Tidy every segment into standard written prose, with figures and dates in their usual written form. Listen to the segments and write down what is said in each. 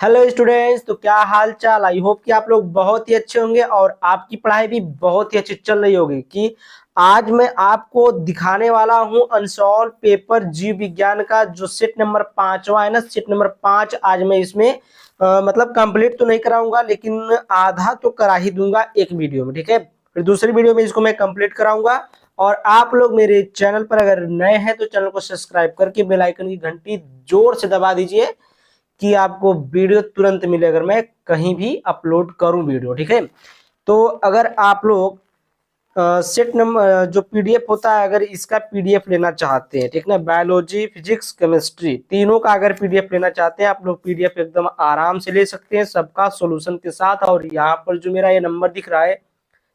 Hello students, तो क्या हाल चाल। आई होप कि आप लोग बहुत ही अच्छे होंगे और आपकी पढ़ाई भी बहुत ही अच्छी चल रही होगी। कि आज मैं आपको दिखाने वाला हूं अनसॉल्व पेपर जीव विज्ञान का जो सेट नंबर 5वां है ना, सेट नंबर 5। आज मैं इसमें मतलब कंप्लीट तो नहीं कराऊंगा, लेकिन आधा तो करा ही दूंगा एक वीडियो में, ठीक है। फिर दूसरी वीडियो में इसको मैं कंप्लीट कराऊंगा। और आप लोग मेरे चैनल पर अगर नए हैं तो चैनल को सब्सक्राइब करके बेल आइकन की घंटी जोर से दबा दीजिए कि आपको वीडियो तुरंत मिले अगर मैं कहीं भी अपलोड करूं वीडियो, ठीक है। तो अगर आप लोग सेट नंबर जो पीडीएफ होता है, अगर इसका पीडीएफ लेना चाहते हैं, ठीक ना, बायोलॉजी फिजिक्स केमिस्ट्री तीनों का अगर पीडीएफ लेना चाहते हैं आप लोग, पीडीएफ एकदम आराम से ले सकते हैं सबका सॉल्यूशन के साथ। और यहाँ पर जो मेरा ये नंबर दिख रहा है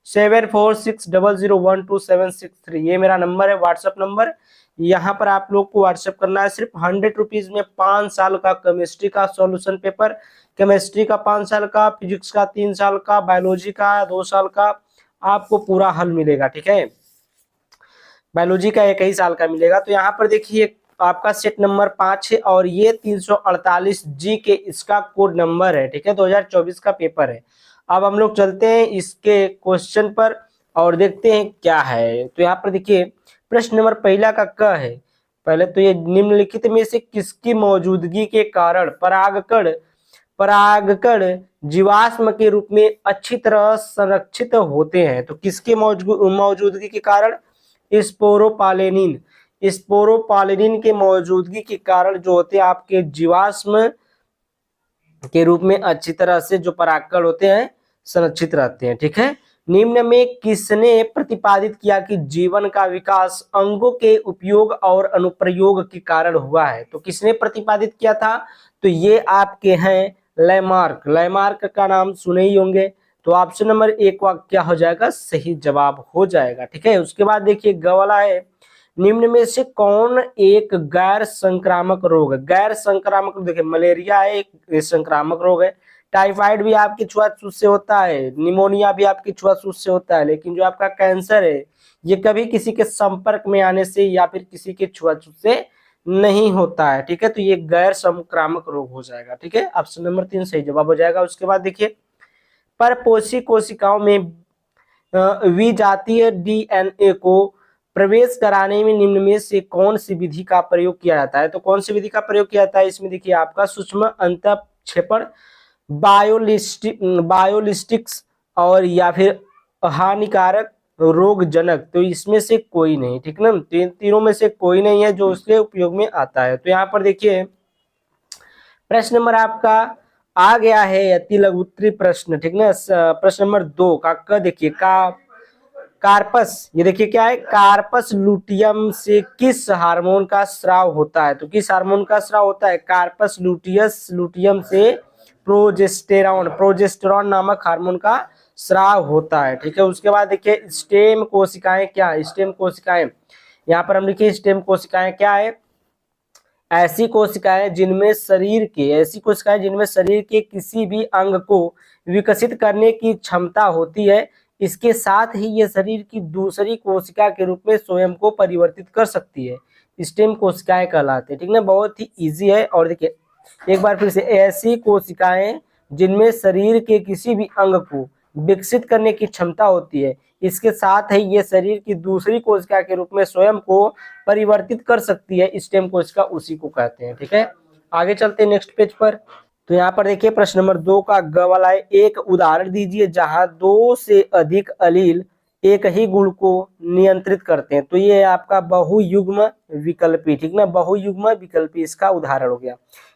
7460012763, ये मेरा नंबर है, व्हाट्सएप नंबर। यहाँ पर आप लोग को व्हाट्सएप करना है सिर्फ 100 रुपीज में 5 साल का केमिस्ट्री का सॉल्यूशन पेपर, केमिस्ट्री का 5 साल का, फिजिक्स का 3 साल का, बायोलॉजी का 2 साल का आपको पूरा हल मिलेगा, ठीक है। बायोलॉजी का 1 ही साल का मिलेगा। तो यहाँ पर देखिए आपका सेट नंबर 5 है और ये 348 के इसका कोड नंबर है, ठीक है। 2024 का पेपर है। अब हम लोग चलते हैं इसके क्वेश्चन पर और देखते हैं क्या है। तो यहाँ पर देखिए प्रश्न नंबर पहला का क है। पहले तो ये निम्नलिखित में से किसकी मौजूदगी के कारण परागकण परागकण जीवाश्म के रूप में अच्छी तरह संरक्षित होते हैं। तो किसके मौजूदगी के कारण? स्पोरोपालेनिन। स्पोरोपालेनिन के मौजूदगी के कारण जो होते हैं आपके जीवाश्म के रूप में अच्छी तरह से जो परागकण होते हैं संरक्षित रहते हैं, ठीक है। निम्न में किसने प्रतिपादित किया कि जीवन का विकास अंगों के उपयोग और अनुप्रयोग के कारण हुआ है? तो किसने प्रतिपादित किया था? तो ये आपके हैं लैमार्क। लैमार्क का नाम सुने ही होंगे। तो ऑप्शन नंबर 1 क्या हो जाएगा? सही जवाब हो जाएगा, ठीक है। उसके बाद देखिए ग वाला है, निम्न में से कौन एक गैर संक्रामक रोग है? गैर संक्रामक, देखिए मलेरिया है एक संक्रामक रोग है, टाइफाइड भी आपकी छुआछूत से होता है, निमोनिया भी आपकी छुआछूत से होता है, लेकिन जो आपका कैंसर है ये कभी किसी के संपर्क में आने से या फिर किसी के छुआछूत से नहीं होता है, ठीक है। तो ये गैर संक्रामक रोग हो जाएगा, ठीक है। ऑप्शन नंबर 3 सही जवाब हो जाएगा। उसके बाद देखिए परपोषी कोशिकाओं में विजातीय डीएनए को प्रवेश कराने में निम्न में से कौन सी विधि का प्रयोग किया जाता है? तो कौन सी विधि का प्रयोग किया जाता है? इसमें देखिए आपका सूक्ष्म अंतःक्षेपण, बायोलिस्टिक्स और या फिर हानिकारक रोगजनक। तो इसमें से कोई नहीं, ठीक ना, तीनों में से कोई नहीं है जो उसके उपयोग में आता है। तो यहाँ पर देखिए प्रश्न नंबर आपका आ गया है अति लघु उत्तरीय प्रश्न, ठीक ना। प्रश्न नंबर 2 का क देखिए कार्पस, ये देखिए क्या है, कार्पस लुटियम से किस हार्मोन का स्राव होता है? तो किस हार्मोन का स्राव होता है? कार्पस लुटियम से प्रोजेस्टेरॉन नामक हार्मोन का स्राव होता है, ठीक है। उसके बाद देखिए स्टेम कोशिकाएं क्या है? स्टेम कोशिकाएं, यहाँ पर हम लिखिए स्टेम कोशिकाएं क्या है? ऐसी कोशिकाएं जिनमें शरीर के किसी भी अंग को विकसित करने की क्षमता होती है, इसके साथ ही ये शरीर की दूसरी कोशिका के रूप में स्वयं को परिवर्तित कर सकती है, स्टेम कोशिकाएं कहलाते हैं, ठीक ना। बहुत ही इजी है। और देखिए एक बार फिर से, ऐसी कोशिकाएं जिनमें शरीर के किसी भी अंग को विकसित करने की क्षमता होती है, इसके साथ ही ये शरीर की दूसरी कोशिका के रूप में स्वयं को परिवर्तित कर सकती है, स्टेम कोशिका उसी को कहते हैं, ठीक है। आगे चलते हैं नेक्स्ट पेज पर। तो यहाँ पर देखिए प्रश्न नंबर 2 का ग वाला है, एक उदाहरण दीजिए जहां 2 से अधिक अलील एक ही गुण को नियंत्रित करते हैं। तो ये आपका बहुयुग्म विकल्पी, ठीक ना, बहुयुग्म विकल्पी इसका उदाहरण हो गया।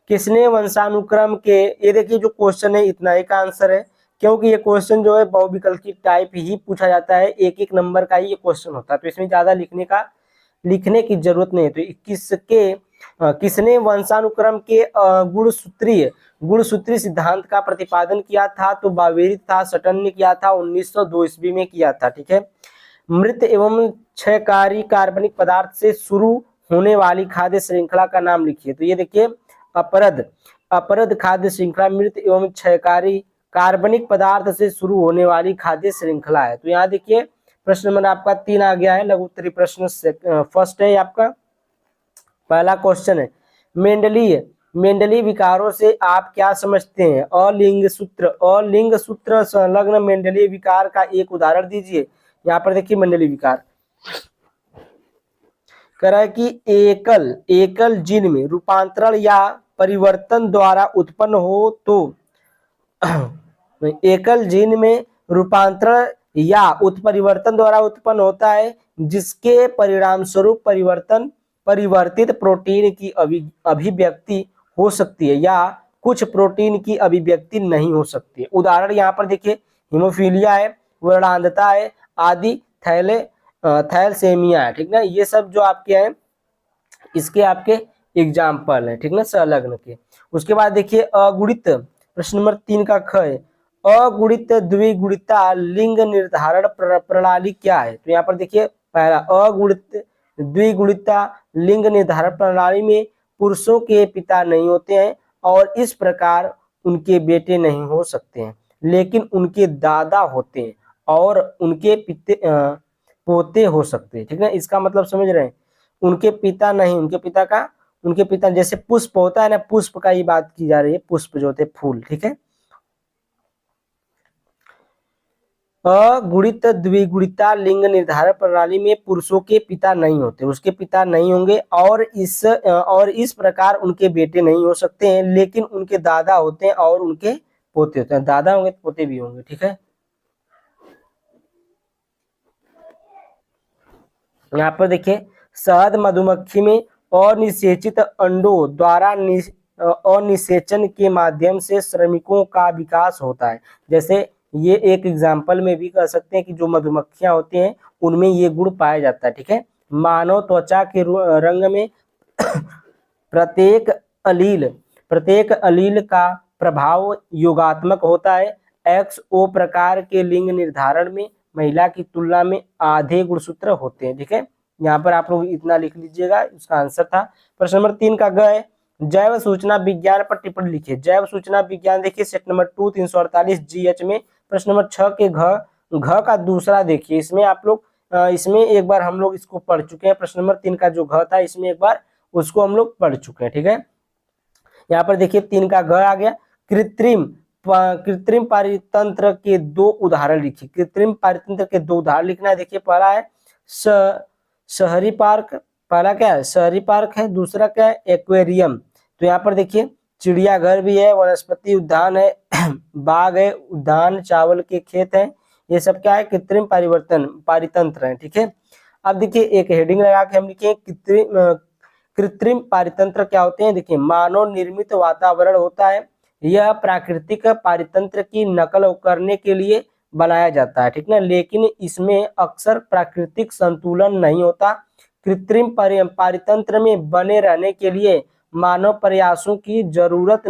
किसने वंशानुक्रम के, ये देखिए जो क्वेश्चन है इतना ही का आंसर है, क्योंकि ये क्वेश्चन जो है बहुविकल्पी टाइप ही पूछा जाता है, एक एक नंबर का ही ये क्वेश्चन होता है, तो इसमें ज्यादा लिखने की जरूरत नहीं है। तो किसने वंशानुक्रम के गुणसूत्रीय सिद्धांत का प्रतिपादन किया था? तो बावेरित था, सटन ने किया था, 1902 ईस्वी में किया था, ठीक है। मृत एवं क्षयकारी कार्बनिक पदार्थ से शुरू होने वाली खाद्य श्रृंखला का नाम लिखिए। तो ये देखिए अपरद खाद्य श्रृंखला मृत एवं क्षयकारी कार्बनिक पदार्थ से शुरू होने वाली खाद्य श्रृंखला है। तो यहाँ देखिए प्रश्न नंबर आपका 3 आ गया है, लघु उत्तरीय प्रश्न फर्स्ट है आपका। पहला क्वेश्चन है, मेंडलीय मेंडलीय विकारों से आप क्या समझते हैं? अलिंग सूत्र संलग्न मेंडलीय विकार का एक उदाहरण दीजिए। यहाँ पर देखिए मेंडलीय विकार कह रहा है कि एकल जीन में रूपांतरण या परिवर्तन द्वारा उत्पन्न हो तो एकल जीन में रूपांतरण या उत्परिवर्तन द्वारा उत्पन्न होता है, जिसके परिणाम स्वरूप परिवर्तित प्रोटीन की अभिव्यक्ति हो सकती है या कुछ प्रोटीन की अभिव्यक्ति नहीं हो सकती है। उदाहरण यहाँ पर देखिए हीमोफीलिया है, वर्णांधता है आदि, थैलेसेमिया है, ठीक ना। ये सब जो आपके हैं इसके आपके एग्जाम्पल है, ठीक ना, संलग्न के। उसके बाद देखिए अगुणित, प्रश्न नंबर 3 का ख है, अगुणित द्विगुणिता लिंग निर्धारण प्रणाली क्या है? तो यहाँ पर देखिए पहला अगुणित द्विगुणिता लिंग निर्धारण प्रणाली में पुरुषों के पिता नहीं होते हैं और इस प्रकार उनके बेटे नहीं हो सकते हैं, लेकिन उनके दादा होते हैं और उनके पोते हो सकते हैं, ठीक है। इसका मतलब समझ रहे हैं, उनके पिता नहीं, उनके पिता जैसे पुष्प होता है ना, पुष्प का ही बात की जा रही है, पुष्प जो होते फूल, ठीक है। अगुणित द्विगुणिता लिंग निर्धारण प्रणाली में पुरुषों के पिता नहीं होते, उसके पिता नहीं होंगे और इस प्रकार उनके बेटे नहीं हो सकते हैं, लेकिन उनके दादा होते हैं और उनके पोते होते हैं। दादा होंगे तो पोते भी होंगे, ठीक है। यहाँ पर देखिए शहद मधुमक्खी में अनिषेचित अंडों द्वारा अनिषेचन के माध्यम से श्रमिकों का विकास होता है। जैसे ये एक एग्जाम्पल में भी कह सकते हैं कि जो मधुमक्खियां होती हैं उनमें ये गुण पाया जाता है, ठीक है। मानव त्वचा के रंग में प्रत्येक अलील का प्रभाव योगात्मक होता है। XO प्रकार के लिंग निर्धारण में महिला की तुलना में आधे गुणसूत्र होते हैं, ठीक है। यहाँ पर आप लोग इतना लिख लीजिएगा, उसका आंसर था। प्रश्न नंबर 3 का ग है, जैव सूचना विज्ञान पर टिप्पणी लिखिए। जैव सूचना विज्ञान देखिए सेट नंबर 2 348 GH में प्रश्न नंबर 6 के घ का दूसरा देखिए। इसमें आप लोग इसमें एक बार हम लोग इसको पढ़ चुके हैं। प्रश्न नंबर 3 का जो घ था इसमें एक बार उसको हम लोग पढ़ चुके हैं, ठीक है। यहाँ पर देखिए 3 का घ आ गया। कृत्रिम पारितंत्र के 2 उदाहरण लिखिए। कृत्रिम पारितंत्र के 2 उदाहरण लिखना है। देखिए पहला है शहरी पार्क, पहला क्या है शहरी पार्क है, दूसरा क्या है एक्वेरियम। तो यहाँ पर देखिए चिड़ियाघर भी है, वनस्पति उद्यान है, बाग है, उद्यान, चावल के खेत हैं, ये सब क्या है कृत्रिम पारितंत्र है, ठीक है। अब देखिए एक हेडिंग लगा के हम लिखे कृत्रिम पारितंत्र क्या होते हैं। देखिए मानव निर्मित वातावरण होता है, यह प्राकृतिक पारितंत्र की नकल करने के लिए बनाया जाता है, ठीक ना, लेकिन इसमें अक्सर प्राकृतिक संतुलन नहीं होता। कृत्रिम पारितंत्र में बने रहने के लिए मानव प्रयासों की जरूरत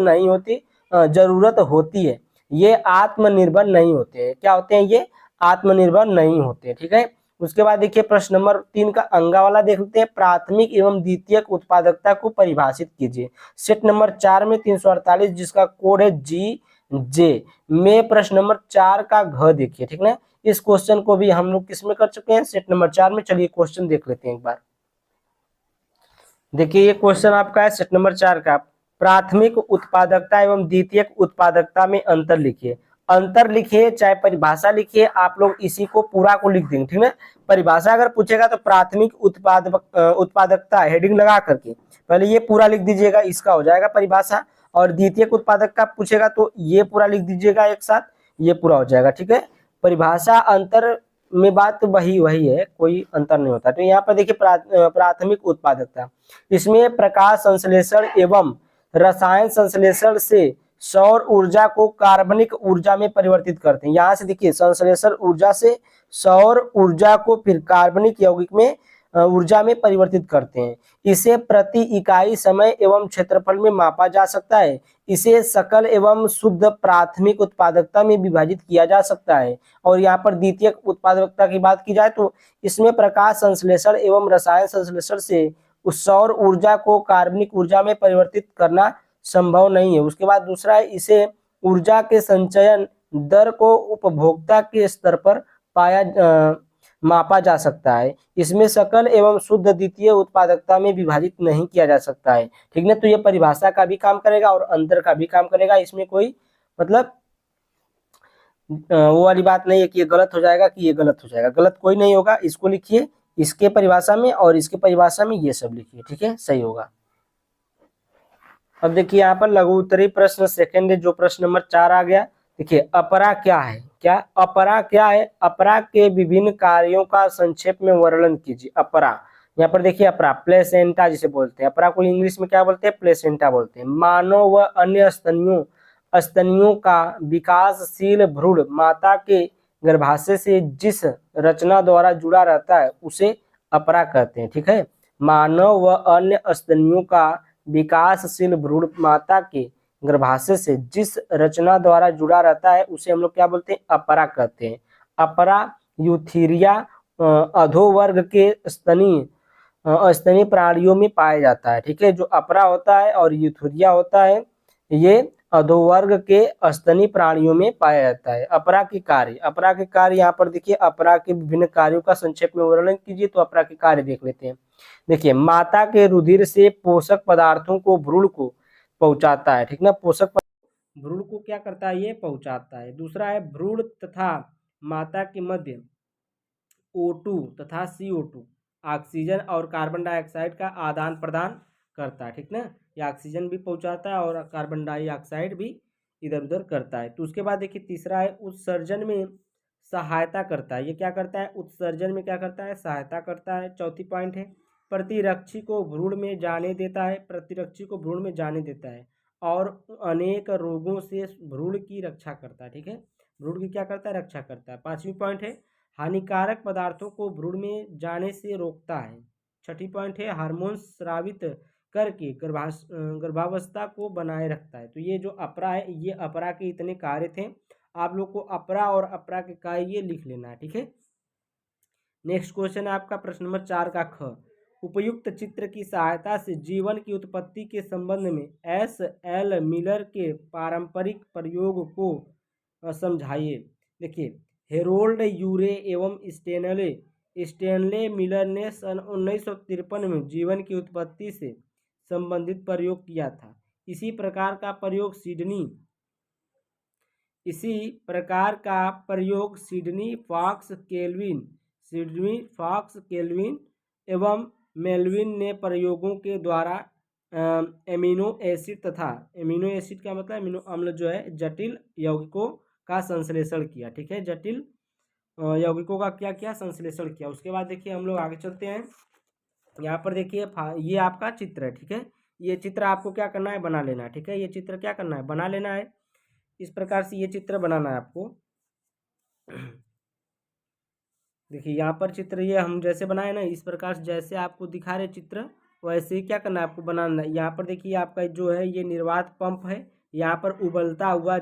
होती है। ये आत्मनिर्भर नहीं होते हैं। क्या होते हैं ये? आत्मनिर्भर नहीं होते, ठीक है। उसके बाद देखिए प्रश्न नंबर 3 का अंगा वाला देख लेते हैं। प्राथमिक एवं द्वितीयक उत्पादकता को परिभाषित कीजिए। सेट नंबर 4 में 348 जिसका कोड है GJ में प्रश्न नंबर 4 का घ देखिए, ठीक ना। इस क्वेश्चन को भी हम लोग किसमें कर चुके हैं? सेट नंबर 4 में। चलिए क्वेश्चन देख लेते हैं एक बार। देखिए ये क्वेश्चन आपका है सेट नंबर 4 का। प्राथमिक उत्पादकता एवं द्वितीयक उत्पादकता में अंतर लिखिए। अंतर लिखिए चाहे परिभाषा लिखिए, आप लोग इसी को पूरा को लिख देंगे, ठीक है। परिभाषा अगर पूछेगा तो प्राथमिक उत्पादकता हेडिंग लगा करके पहले ये पूरा लिख दीजिएगा, इसका हो जाएगा परिभाषा। और द्वितीयक उत्पादकता पूछेगा तो ये पूरा लिख दीजिएगा एक साथ, ये पूरा हो जाएगा, ठीक है। परिभाषा अंतर में बात वही है, कोई अंतर नहीं होता। तो यहाँ पर देखिए प्राथमिक उत्पादकता, इसमें प्रकाश संश्लेषण एवं रसायन संश्लेषण से सौर ऊर्जा को कार्बनिक ऊर्जा में परिवर्तित करते हैं। यहाँ से देखिए संश्लेषण ऊर्जा से सौर ऊर्जा को फिर कार्बनिक यौगिक में ऊर्जा में परिवर्तित करते हैं। इसे प्रति इकाई समय एवं क्षेत्रफल में मापा जा सकता है। इसे सकल एवं शुद्ध प्राथमिक उत्पादकता में विभाजित किया जा सकता है। और यहाँ पर द्वितीयक उत्पादकता की बात की जाए तो इसमें प्रकाश संश्लेषण एवं रसायन संश्लेषण से उस सौर ऊर्जा को कार्बनिक ऊर्जा में परिवर्तित करना संभव नहीं है। उसके बाद दूसरा है, इसे ऊर्जा के संचयन दर को उपभोक्ता के स्तर पर मापा जा सकता है। इसमें सकल एवं शुद्ध द्वितीय उत्पादकता में विभाजित नहीं किया जा सकता है। ठीक ना, तो ये परिभाषा का भी काम करेगा और अंतर का भी काम करेगा। इसमें कोई मतलब वो वाली बात नहीं है कि ये गलत हो जाएगा कि ये गलत हो जाएगा, गलत कोई नहीं होगा। इसको लिखिए इसके परिभाषा में और इसके परिभाषा में ये सब लिखिए, ठीक है, सही होगा। अब देखिए यहाँ पर लघु उत्तरीय प्रश्न सेकंड जो प्रश्न नंबर 4 आ गया। देखिए अपरा क्या है, क्या अपरा क्या है? अपरा के विभिन्न कार्यों का संक्षेप में वर्णन कीजिए। अपरा, यहाँ पर देखिए अपरा प्लेसेंटा जिसे बोलते हैं, अपरा को इंग्लिश में क्या बोलते हैं? प्लेसेंटा बोलते हैं। मानव व अन्य स्तनियों का विकासशील भ्रूण माता के गर्भाशय से जिस रचना द्वारा जुड़ा रहता है उसे अपरा कहते हैं। ठीक है, मानव व अन्य स्तनियों का विकासशील भ्रूण माता के गर्भाशय से जिस रचना द्वारा जुड़ा रहता है उसे हम लोग क्या बोलते हैं? अपरा कहते हैं। अपरा यूथीरिया अधोवर्ग के स्तनीय प्राणियों में पाया जाता है। ठीक है, जो अपरा होता है और यूथीरिया होता है ये अधोवर्ग के स्तनीय प्राणियों में पाया जाता है। अपरा के कार्य यहाँ पर देखिए, अपरा के विभिन्न कार्यों का संक्षेप में वर्णन कीजिए। तो अपरा के कार्य देख लेते हैं। देखिए माता के रुधिर से पोषक पदार्थों को भ्रूण को पहुंचाता है। ठीक ना, भ्रूण को क्या करता है? ये पहुंचाता है। दूसरा है भ्रूण तथा माता के मध्य O2 तथा CO2 ऑक्सीजन और कार्बन डाइऑक्साइड का आदान प्रदान करता है। ठीक ना, ये ऑक्सीजन भी पहुंचाता है और कार्बन डाइऑक्साइड भी इधर उधर करता है। तो उसके बाद देखिए तीसरा है उत्सर्जन में सहायता करता है। ये क्या करता है? उत्सर्जन में क्या करता है? सहायता करता है। चौथी पॉइंट है प्रतिरक्षी को भ्रूण में जाने देता है। प्रतिरक्षी को भ्रूण में जाने देता है और अनेक रोगों से भ्रूण की रक्षा करता है। ठीक है, भ्रूण की क्या करता है? रक्षा करता है। पांचवी पॉइंट है हानिकारक पदार्थों को भ्रूण में जाने से रोकता है। छठी पॉइंट है हार्मोन स्रावित करके गर्भावस्था को बनाए रखता है। तो ये जो अपरा है, ये अपरा के इतने कार्य थे। आप लोग को अपरा और अपरा के कार्य ये लिख लेना है। ठीक है, नेक्स्ट क्वेश्चन है आपका प्रश्न नंबर 4 का ख। उपयुक्त चित्र की सहायता से जीवन की उत्पत्ति के संबंध में S.L. मिलर के पारंपरिक प्रयोग को समझाइए। देखिए हेरोल्ड यूरे एवं स्टेनले मिलर ने सन 1953 में जीवन की उत्पत्ति से संबंधित प्रयोग किया था। इसी प्रकार का प्रयोग सिडनी फॉक्स केल्विन एवं मेल्विन ने प्रयोगों के द्वारा एमिनो एसिड का मतलब एमिनो अम्ल जो है जटिल यौगिकों का संश्लेषण किया। ठीक है, जटिल यौगिकों का क्या किया? संश्लेषण किया। उसके बाद देखिए हम लोग आगे चलते हैं। यहाँ पर देखिए ये आपका चित्र है। ठीक है, ये चित्र आपको क्या करना है? बना लेना है। ठीक है, ये चित्र क्या करना है? बना लेना है। इस प्रकार से ये चित्र बनाना है आपको। देखिए यहाँ पर चित्र ये हम जैसे बनाए ना, इस प्रकार से जैसे आपको दिखा रहे चित्र वैसे ही क्या करना है? आपको बनाना है। यहाँ पर देखिए आपका जो है ये निर्वात पंप है। यहाँ पर उबलता हुआ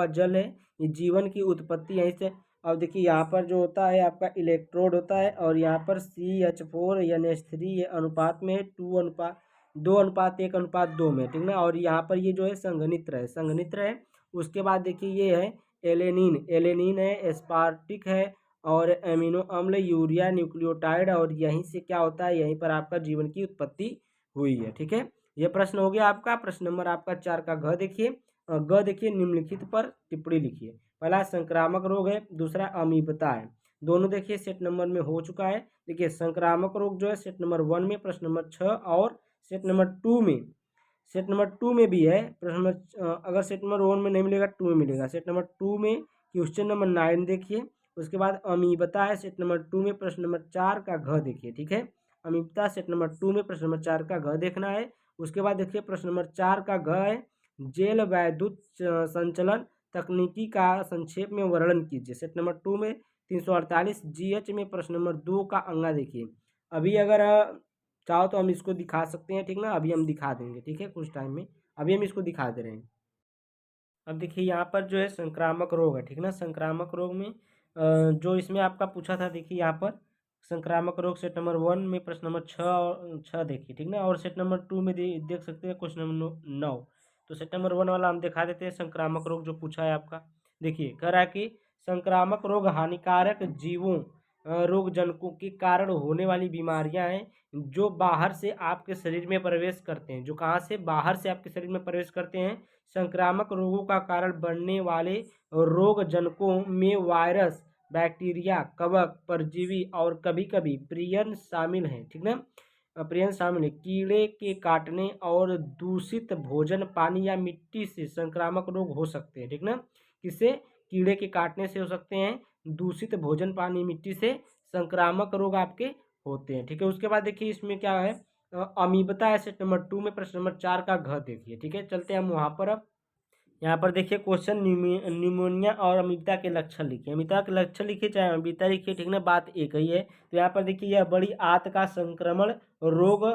जल है। ये जीवन की उत्पत्ति यहीं से। और देखिए यहाँ पर जो होता है आपका इलेक्ट्रोड होता है और यहाँ पर CH4 NH3 ये अनुपात में 2:1:2 में। ठीक ना, और यहाँ पर ये जो है संघनित्र है। उसके बाद देखिए ये है एलेनिन है, एस्पार्टिक है और एमिनो अम्ल, यूरिया, न्यूक्लियोटाइड। और यहीं से क्या होता है? यहीं पर आपका जीवन की उत्पत्ति हुई है। ठीक है, यह प्रश्न हो गया आपका। प्रश्न नंबर आपका 4 का घ देखिए। ग देखिए निम्नलिखित पर टिप्पणी लिखिए। पहला संक्रामक रोग है, दूसरा अमीबता है। दोनों देखिए सेट नंबर में हो चुका है। देखिए संक्रामक रोग जो है सेट नंबर 1 में प्रश्न नंबर 6 और सेट नंबर 2 में भी है प्रश्न नंबर। अगर सेट नंबर 1 में नहीं मिलेगा 2 में मिलेगा। सेट नंबर 2 में क्वेश्चन नंबर 9 देखिए। उसके बाद अमीबता है सेट नंबर 2 में प्रश्न नंबर 4 का घ देखिए। ठीक है, अमीबता सेट नंबर 2 में प्रश्न नंबर 4 का घ देखना है। उसके बाद देखिए प्रश्न नंबर 4 का घ है जेल वैद्युत संचलन तकनीकी का संक्षेप में वर्णन कीजिए। सेट नंबर 2 में 348 GH में प्रश्न नंबर 2 का अंगा देखिए। अभी अगर चाहो तो हम इसको दिखा सकते हैं। ठीक ना, अभी हम दिखा देंगे। ठीक है, कुछ टाइम में अभी हम इसको दिखा दे रहे हैं। अब देखिए यहाँ पर जो है संक्रामक रोग है। ठीक ना, संक्रामक रोग में जो इसमें आपका पूछा था देखिए यहाँ पर संक्रामक रोग सेट नंबर 1 में प्रश्न नंबर 6 देखिए। ठीक ना, और सेट नंबर 2 में देख सकते हैं क्वेश्चन नंबर 9। तो सेट नंबर 1 वाला हम दिखा देते हैं संक्रामक रोग जो पूछा है आपका। देखिए कह रहा है कि संक्रामक रोग हानिकारक जीवों रोगजनकों के कारण होने वाली बीमारियां हैं जो बाहर से आपके शरीर में प्रवेश करते हैं, जो कहाँ से बाहर से आपके शरीर में प्रवेश करते हैं। संक्रामक रोगों का कारण बनने वाले रोगजनकों में वायरस, बैक्टीरिया, कवक, परजीवी और कभी कभी प्रियन शामिल हैं। ठीक ना, प्रियन शामिल है। कीड़े के काटने और दूषित भोजन, पानी या मिट्टी से संक्रामक रोग हो सकते हैं। ठीक ना, किससे? कीड़े के काटने से हो सकते हैं, दूषित भोजन, पानी, मिट्टी से संक्रामक रोग आपके होते हैं। ठीक है, उसके बाद देखिए इसमें क्या है, अमीबता है सेट नंबर 2 में, प्रश्न नंबर 4 का घ देखिए। ठीक है, चलते हैं हम वहाँ पर। अब यहाँ पर देखिए क्वेश्चन, न्यूमोनिया और अमीबता के लक्षण लिखिए। अमीबता के लक्षण लिखिए चाहे अमीबता लिखिए, ठीक ना, बात एक ही है। तो यहाँ पर देखिए यह बड़ी आंत का संक्रमण रोग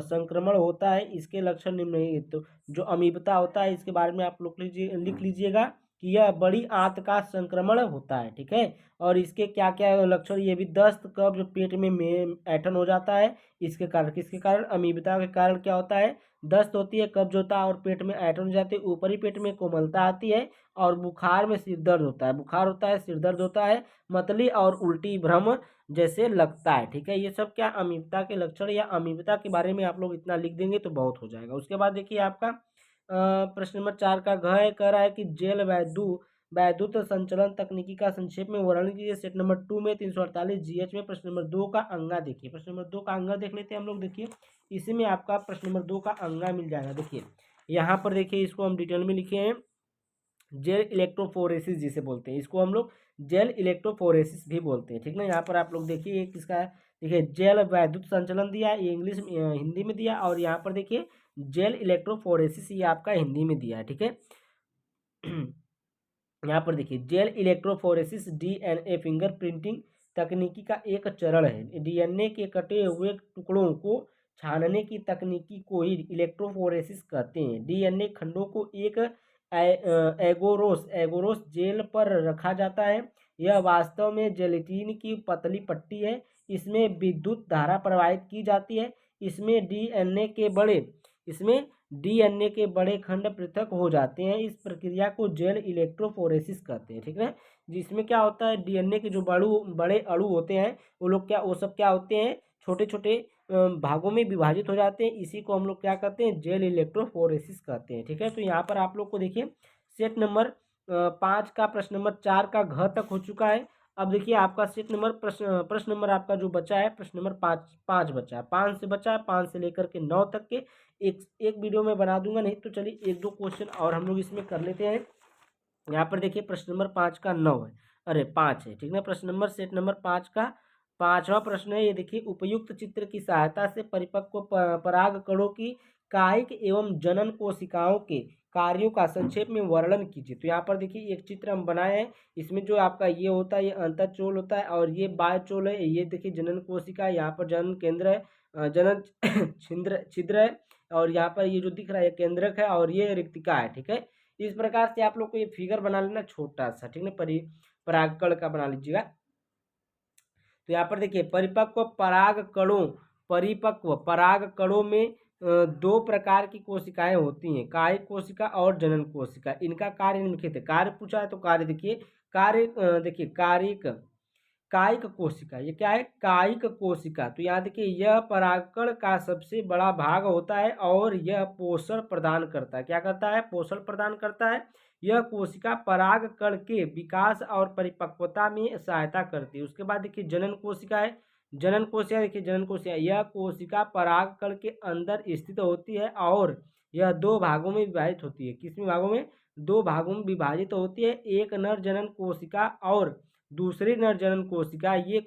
संक्रमण होता है, इसके लक्षण निम्न। तो जो अमीबता होता है इसके बारे में आप लोग लिख लीजिएगा कि यह बड़ी आंत का संक्रमण होता है। ठीक है, और इसके क्या क्या लक्षण, ये भी दस्त, कब्ज, पेट में ऐंठन हो जाता है। इसके कारण, किसके कारण? अमीबता के कारण क्या होता है? दस्त होती है, कब्ज होता है और पेट में ऐंठन हो जाती है। ऊपरी पेट में कोमलता आती है और बुखार में सिर दर्द होता है, बुखार होता है, सिर दर्द होता है, मतली और उल्टी भ्रम जैसे लगता है। ठीक है, ये सब क्या अमीबता के लक्षण या अमीबता के बारे में आप लोग इतना लिख देंगे तो बहुत हो जाएगा। उसके बाद देखिए आपका प्रश्न नंबर 4 का घ है, कह रहा है कि जेल वैद्युत संचलन तकनीकी का संक्षेप में वर्णन कीजिए। सेट नंबर 2 में 348 जीएच में। प्रश्न नंबर 2 का अंगा देखिए। प्रश्न नंबर 2 का अंगा देख लेते हैं हम लोग। देखिए इसी में आपका प्रश्न नंबर 2 का अंगा मिल जाएगा। देखिए यहाँ पर देखिए इसको हम डिटेल में लिखे हैं, जेल इलेक्ट्रोफोरेसिस जिसे बोलते हैं, इसको हम लोग जेल इलेक्ट्रोफोरेसिस भी बोलते हैं। ठीक ना, यहाँ पर आप लोग देखिए ये किसका है, देखिए जेल वैद्युत संचलन दिया है, ये इंग्लिश हिंदी में दिया, और यहाँ पर देखिए जेल इलेक्ट्रोफोरेसिस ये आपका हिंदी में दिया है। ठीक है, यहाँ पर देखिए gel electrophoresis DNA finger printing तकनीकी का एक चरण है। डीएनए के कटे हुए टुकड़ों को छानने की तकनीकी को ही इलेक्ट्रोफोरेसिस कहते हैं। डीएनए खंडों को एक एगोरोस जेल पर रखा जाता है। यह वास्तव में जेलेटिन की पतली पट्टी है, इसमें विद्युत धारा प्रवाहित की जाती है। इसमें डीएनए के बड़े खंड पृथक हो जाते हैं। इस प्रक्रिया को जेल इलेक्ट्रोफोरेसिस कहते हैं। ठीक है, जिसमें क्या होता है, डीएनए के जो बड़े अणु होते हैं वो सब क्या होते हैं, छोटे छोटे भागों में विभाजित हो जाते हैं। इसी को हम लोग क्या कहते हैं, जेल इलेक्ट्रोफोरेसिस कहते हैं। ठीक है, तो यहाँ पर आप लोग को देखिए सेट नंबर 5 का प्रश्न नंबर 4 का घ तक हो चुका है। अब देखिए आपका सेट नंबर प्रश्न नंबर आपका जो बचा है, प्रश्न नंबर 5 बचा है, 5 से बचा है, 5 से लेकर के 9 तक के एक वीडियो में बना दूंगा, नहीं तो चलिए 1-2 क्वेश्चन और हम लोग इसमें कर लेते हैं। यहाँ पर देखिए प्रश्न नंबर 5 का 9 है, अरे 5 है। ठीक है, प्रश्न नंबर सेट नंबर 5 का 5वां प्रश्न है। ये देखिए उपयुक्त चित्र की सहायता से परिपक्व पराग कणों की कायिक एवं जनन कोशिकाओं के कार्यों का संक्षेप में वर्णन कीजिए। तो यहाँ पर देखिए एक चित्र हम बनाए हैं, इसमें जो आपका ये होता है, ये अंतःचोल होता है और ये बाह्यचोल है। ये देखिए जनन कोशिका है, यहाँ पर जनन केंद्र है, जनन छिद्र है, और यहाँ पर ये जो दिख रहा है ये केंद्रक है और ये रिक्तिका है। ठीक है, इस प्रकार से आप लोग को ये फिगर बना लेना छोटा सा। ठीक है, परागकण का बना लीजिएगा। तो यहाँ पर देखिए परिपक्व पराग कणों में 2 प्रकार की कोशिकाएं होती हैं, कायिक कोशिका और जनन कोशिका। इनका कार्य निम्नलिखित है। कार्य पूछा है तो कार्य देखिए, देखिए कायिक कोशिका, ये क्या है, कायिक कोशिका। तो यहाँ देखिए यह परागकण का सबसे बड़ा भाग होता है और यह पोषण प्रदान करता है। क्या करता है, पोषण प्रदान करता है। यह कोशिका परागकण के विकास और परिपक्वता में सहायता करती है। उसके बाद देखिए जनन कोशिका है। जनन कोशिका देखिए, जनन कोशिका, यह कोशिका परागकण के अंदर स्थित होती है और यह 2 भागों में विभाजित होती है। किसमें भागों में, 2 भागों में विभाजित होती है, एक नर जनन कोशिका और दूसरी नर जनन कोशिका। ये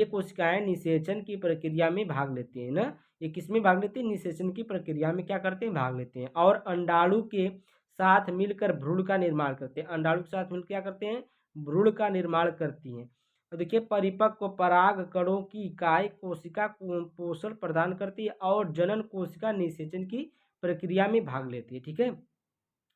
कोशिकाएं निषेचन की प्रक्रिया में भाग लेती हैं ना, ये किसमें भाग लेती है, निषेचन की प्रक्रिया में क्या करते हैं, भाग लेते हैं, और अंडाणु के साथ मिलकर भ्रूण का निर्माण करते हैं। अंडाणु के साथ मिलकर क्या करते हैं, भ्रूण का निर्माण करती हैं। तो देखिए परिपक्व पराग कणों की कायिक कोशिका पोषण प्रदान करती है और जनन कोशिका निषेचन की प्रक्रिया में भाग लेती है। ठीक है,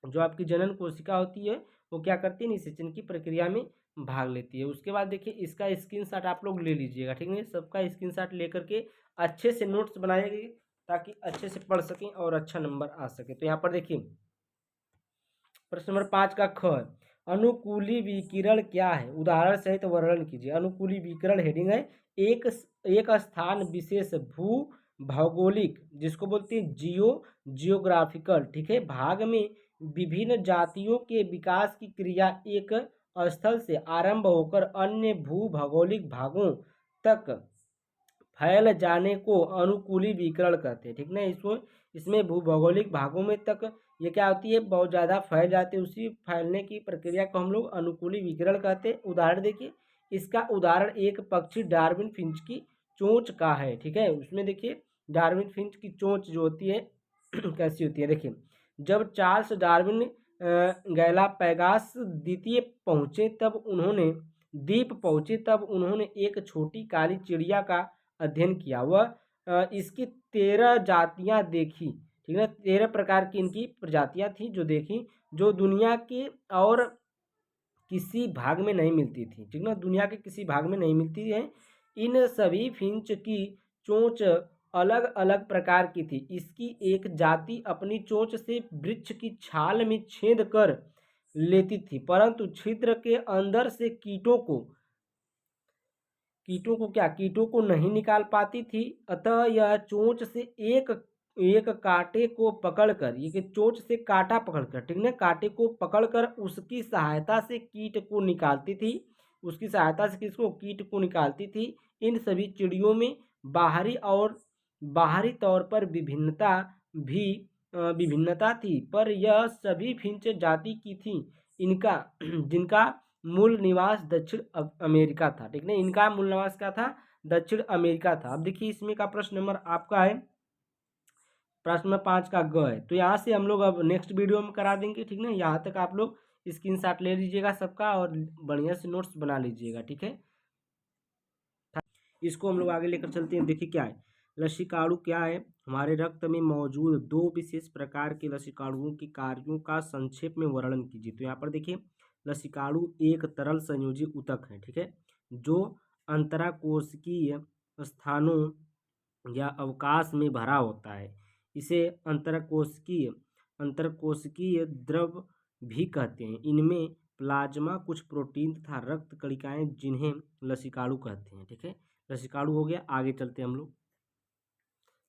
जो आपकी जनन कोशिका होती है वो क्या करती है, निषेचन की प्रक्रिया में भाग लेती है। उसके बाद देखिए इसका स्क्रीनशॉट आप लोग ले लीजिएगा। ठीक है, सबका स्क्रीनशॉट लेकर के अच्छे से नोट्स बनाइएगा ताकि अच्छे से पढ़ सकें और अच्छा नंबर आ सके। तो यहाँ पर देखिए प्रश्न नंबर 5 का ख है, अनुकूली विकिरण क्या है, उदाहरण सहित वर्णन कीजिए। अनुकूली विकिरण हेडिंग है एक एक स्थान विशेष भू भौगोलिक, जिसको बोलते हैं जियोग्राफिकल, ठीक है, भाग में विभिन्न जातियों के विकास की क्रिया एक स्थल से आरंभ होकर अन्य भू भौगोलिक भागों तक फैल जाने को अनुकूली विकिरण कहते हैं, ठीक ना। इसमें भू भौगोलिक भागों में तक ये क्या होती है, बहुत ज़्यादा फैल जाते हैं, उसी फैलने की प्रक्रिया को हम लोग अनुकूली विकिरण कहते हैं। उदाहरण देखिए, इसका उदाहरण एक पक्षी डार्विन फिंच की चोंच का है, ठीक है। उसमें देखिए डार्विन फिंच की चोंच जो होती है कैसी होती है, देखिए जब चार्ल्स डार्विन गैलापैगोस द्वीप पहुँचे तब उन्होंने एक छोटी काली चिड़िया का अध्ययन किया। वह इसकी 13 जातियां देखी, ठीक है, 13 प्रकार की इनकी प्रजातियां थी जो देखी, जो दुनिया के और किसी भाग में नहीं मिलती थी, ठीक ना, दुनिया के किसी भाग में नहीं मिलती है। इन सभी फिंच की चोंच अलग अलग प्रकार की थी। इसकी एक जाति अपनी चोंच से वृक्ष की छाल में छेद कर लेती थी, परंतु छिद्र के अंदर से कीटों को नहीं निकाल पाती थी। अतः यह चोंच से एक कांटे को पकड़कर, ये चोंच से कांटा पकड़कर, ठीक है, कांटे को पकड़कर उसकी सहायता से कीट को निकालती थी। उसकी सहायता से कीट को निकालती थी। इन सभी चिड़ियों में बाहरी तौर पर विभिन्नता थी, पर यह सभी फिंच जाति की थी, जिनका मूल निवास दक्षिण अमेरिका था, ठीक है, इनका मूल निवास क्या था, दक्षिण अमेरिका था। अब देखिए इसमें का प्रश्न नंबर आपका है, प्रश्न नंबर 5 का ग है। तो यहाँ से हम लोग अब नेक्स्ट वीडियो में करा देंगे, ठीक है। यहाँ तक आप लोग स्क्रीनशॉट ले लीजिएगा सबका और बढ़िया से नोट्स बना लीजिएगा, ठीक है। इसको हम लोग आगे लेकर चलते हैं। देखिए क्या है, लसीकाणु क्या है, हमारे रक्त में मौजूद 2 विशेष प्रकार के लसीकाणुओं के कार्यों का संक्षेप में वर्णन कीजिए। तो यहाँ पर देखिए लसीकाणु एक तरल संयोजी ऊतक है, ठीक है, जो अंतराकोशिकीय स्थानों या अवकाश में भरा होता है। इसे अंतरकोशिकीय द्रव भी कहते हैं। इनमें प्लाज्मा, कुछ प्रोटीन तथा रक्त कणिकाएं जिन्हें लसीकाणु कहते हैं, ठीक है। लसीकाणु हो गया। आगे चलते हैं हम लोग।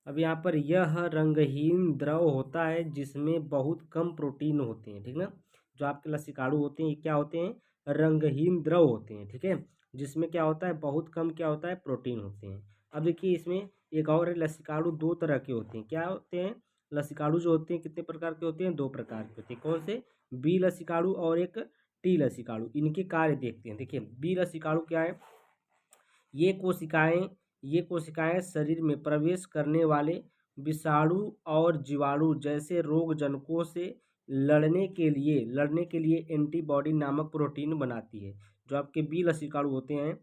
अब यहाँ पर यह रंगहीन द्रव होता है जिसमें बहुत कम प्रोटीन होते हैं, ठीक ना। जो आपके लसीकाणु होते हैं ये क्या होते हैं, रंगहीन द्रव होते हैं, ठीक है, जिसमें क्या होता है, बहुत कम क्या होता है, प्रोटीन होते हैं। अब देखिए इसमें एक और है, लसीकाणु 2 तरह के होते हैं। क्या होते हैं, लसीकाणु जो होते हैं कितने प्रकार के होते हैं, 2 प्रकार के होते हैं। कौन से, बी लसीकाणु और एक टी लसीकाणु। इनके कार्य देखते हैं। देखिए बी लसीकाणु क्या है, ये कोशिकाएं शरीर में प्रवेश करने वाले विषाणु और जीवाणु जैसे रोगजनकों से लड़ने के लिए एंटीबॉडी नामक प्रोटीन बनाती है। जो आपके बी लसीकाणु होते हैं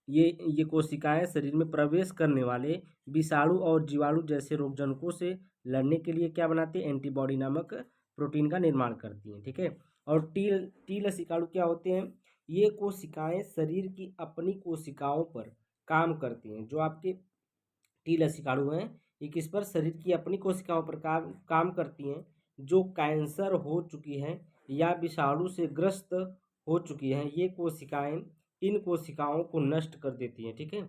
ये कोशिकाएं शरीर में प्रवेश करने वाले विषाणु और जीवाणु जैसे रोगजनकों से लड़ने के लिए क्या बनाती है, एंटीबॉडी नामक प्रोटीन का निर्माण करती हैं, ठीक है। और टी लसीकाणु क्या होते हैं, ये कोशिकाएं शरीर की अपनी कोशिकाओं पर काम करती हैं। जो आपके टी लसीकाणु हैं ये किस पर, शरीर की अपनी कोशिकाओं पर काम करती हैं, जो कैंसर हो चुकी हैं या विषाणु से ग्रस्त हो चुकी हैं। ये कोशिकाएं इन कोशिकाओं को नष्ट कर देती हैं, ठीक है।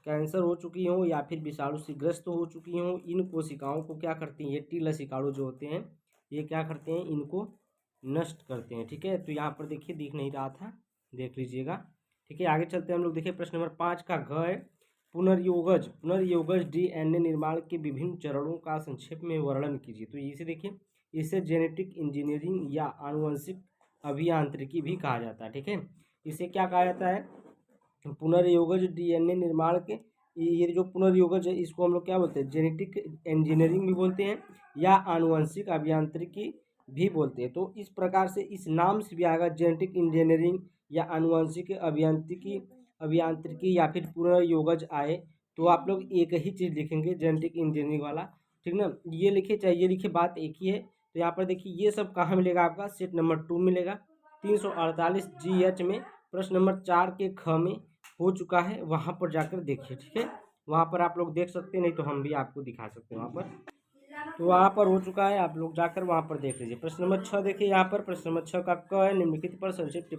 कैंसर हो चुकी हो या फिर विषाणु से ग्रस्त हो चुकी हो, इन कोशिकाओं को क्या करती हैं, ये टी लसीकाणु जो होते हैं ये क्या करते हैं, इनको नष्ट करते हैं, ठीक है। तो यहाँ पर देखिए दिख नहीं रहा था, देख लीजिएगा, ठीक है। आगे चलते हैं हम लोग। देखिए प्रश्न नंबर 5 का घ है, पुनर्योगज डीएनए निर्माण के विभिन्न चरणों का संक्षेप में वर्णन कीजिए। तो इसे देखिए, इसे जेनेटिक इंजीनियरिंग या आनुवंशिक अभियांत्रिकी भी कहा जाता है, ठीक है। इसे क्या कहा जाता है, पुनर्योगज डीएनए निर्माण के, ये जो पुनर्योगज है इसको हम लोग क्या बोलते हैं, जेनेटिक इंजीनियरिंग भी बोलते हैं या आनुवंशिक अभियांत्रिकी भी बोलते हैं। तो इस प्रकार से इस नाम से भी आएगा, जेनेटिक इंजीनियरिंग या आनुवंशिक अभियांत्रिकी या फिर पुनर्योगज आए तो आप लोग एक ही चीज़ लिखेंगे, जेनेटिक इंजीनियरिंग वाला, ठीक ना। ये लिखे चाहे ये लिखे, बात एक ही है। तो यहाँ पर देखिए ये सब कहाँ मिलेगा, आपका सेट नंबर 2 मिलेगा, 348 GH में प्रश्न नंबर 4 के ख में हो चुका है, वहाँ पर जाकर देखिए, ठीक है। वहाँ पर आप लोग देख सकते हैं, नहीं तो हम भी आपको दिखा सकते हैं वहाँ पर। तो वहाँ पर हो चुका है, आप लोग जाकर वहाँ पर देख लीजिए। प्रश्न नंबर 6 देखिए यहाँ पर, प्रश्न नंबर 6 का क है, निम्नलिखित पर संक्षिप्त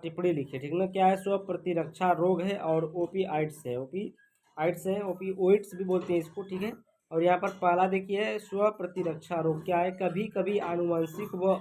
टिप्पणी लिखिए, ठीक ना। क्या है, स्व प्रतिरक्षा रोग है और ओपीआइड्स है, ओपीआइड्स है, ओपीओइड्स भी बोलते हैं इसको, ठीक है। और यहाँ पर पहला देखिए, स्व प्रतिरक्षा रोग क्या है, कभी कभी आनुवंशिक व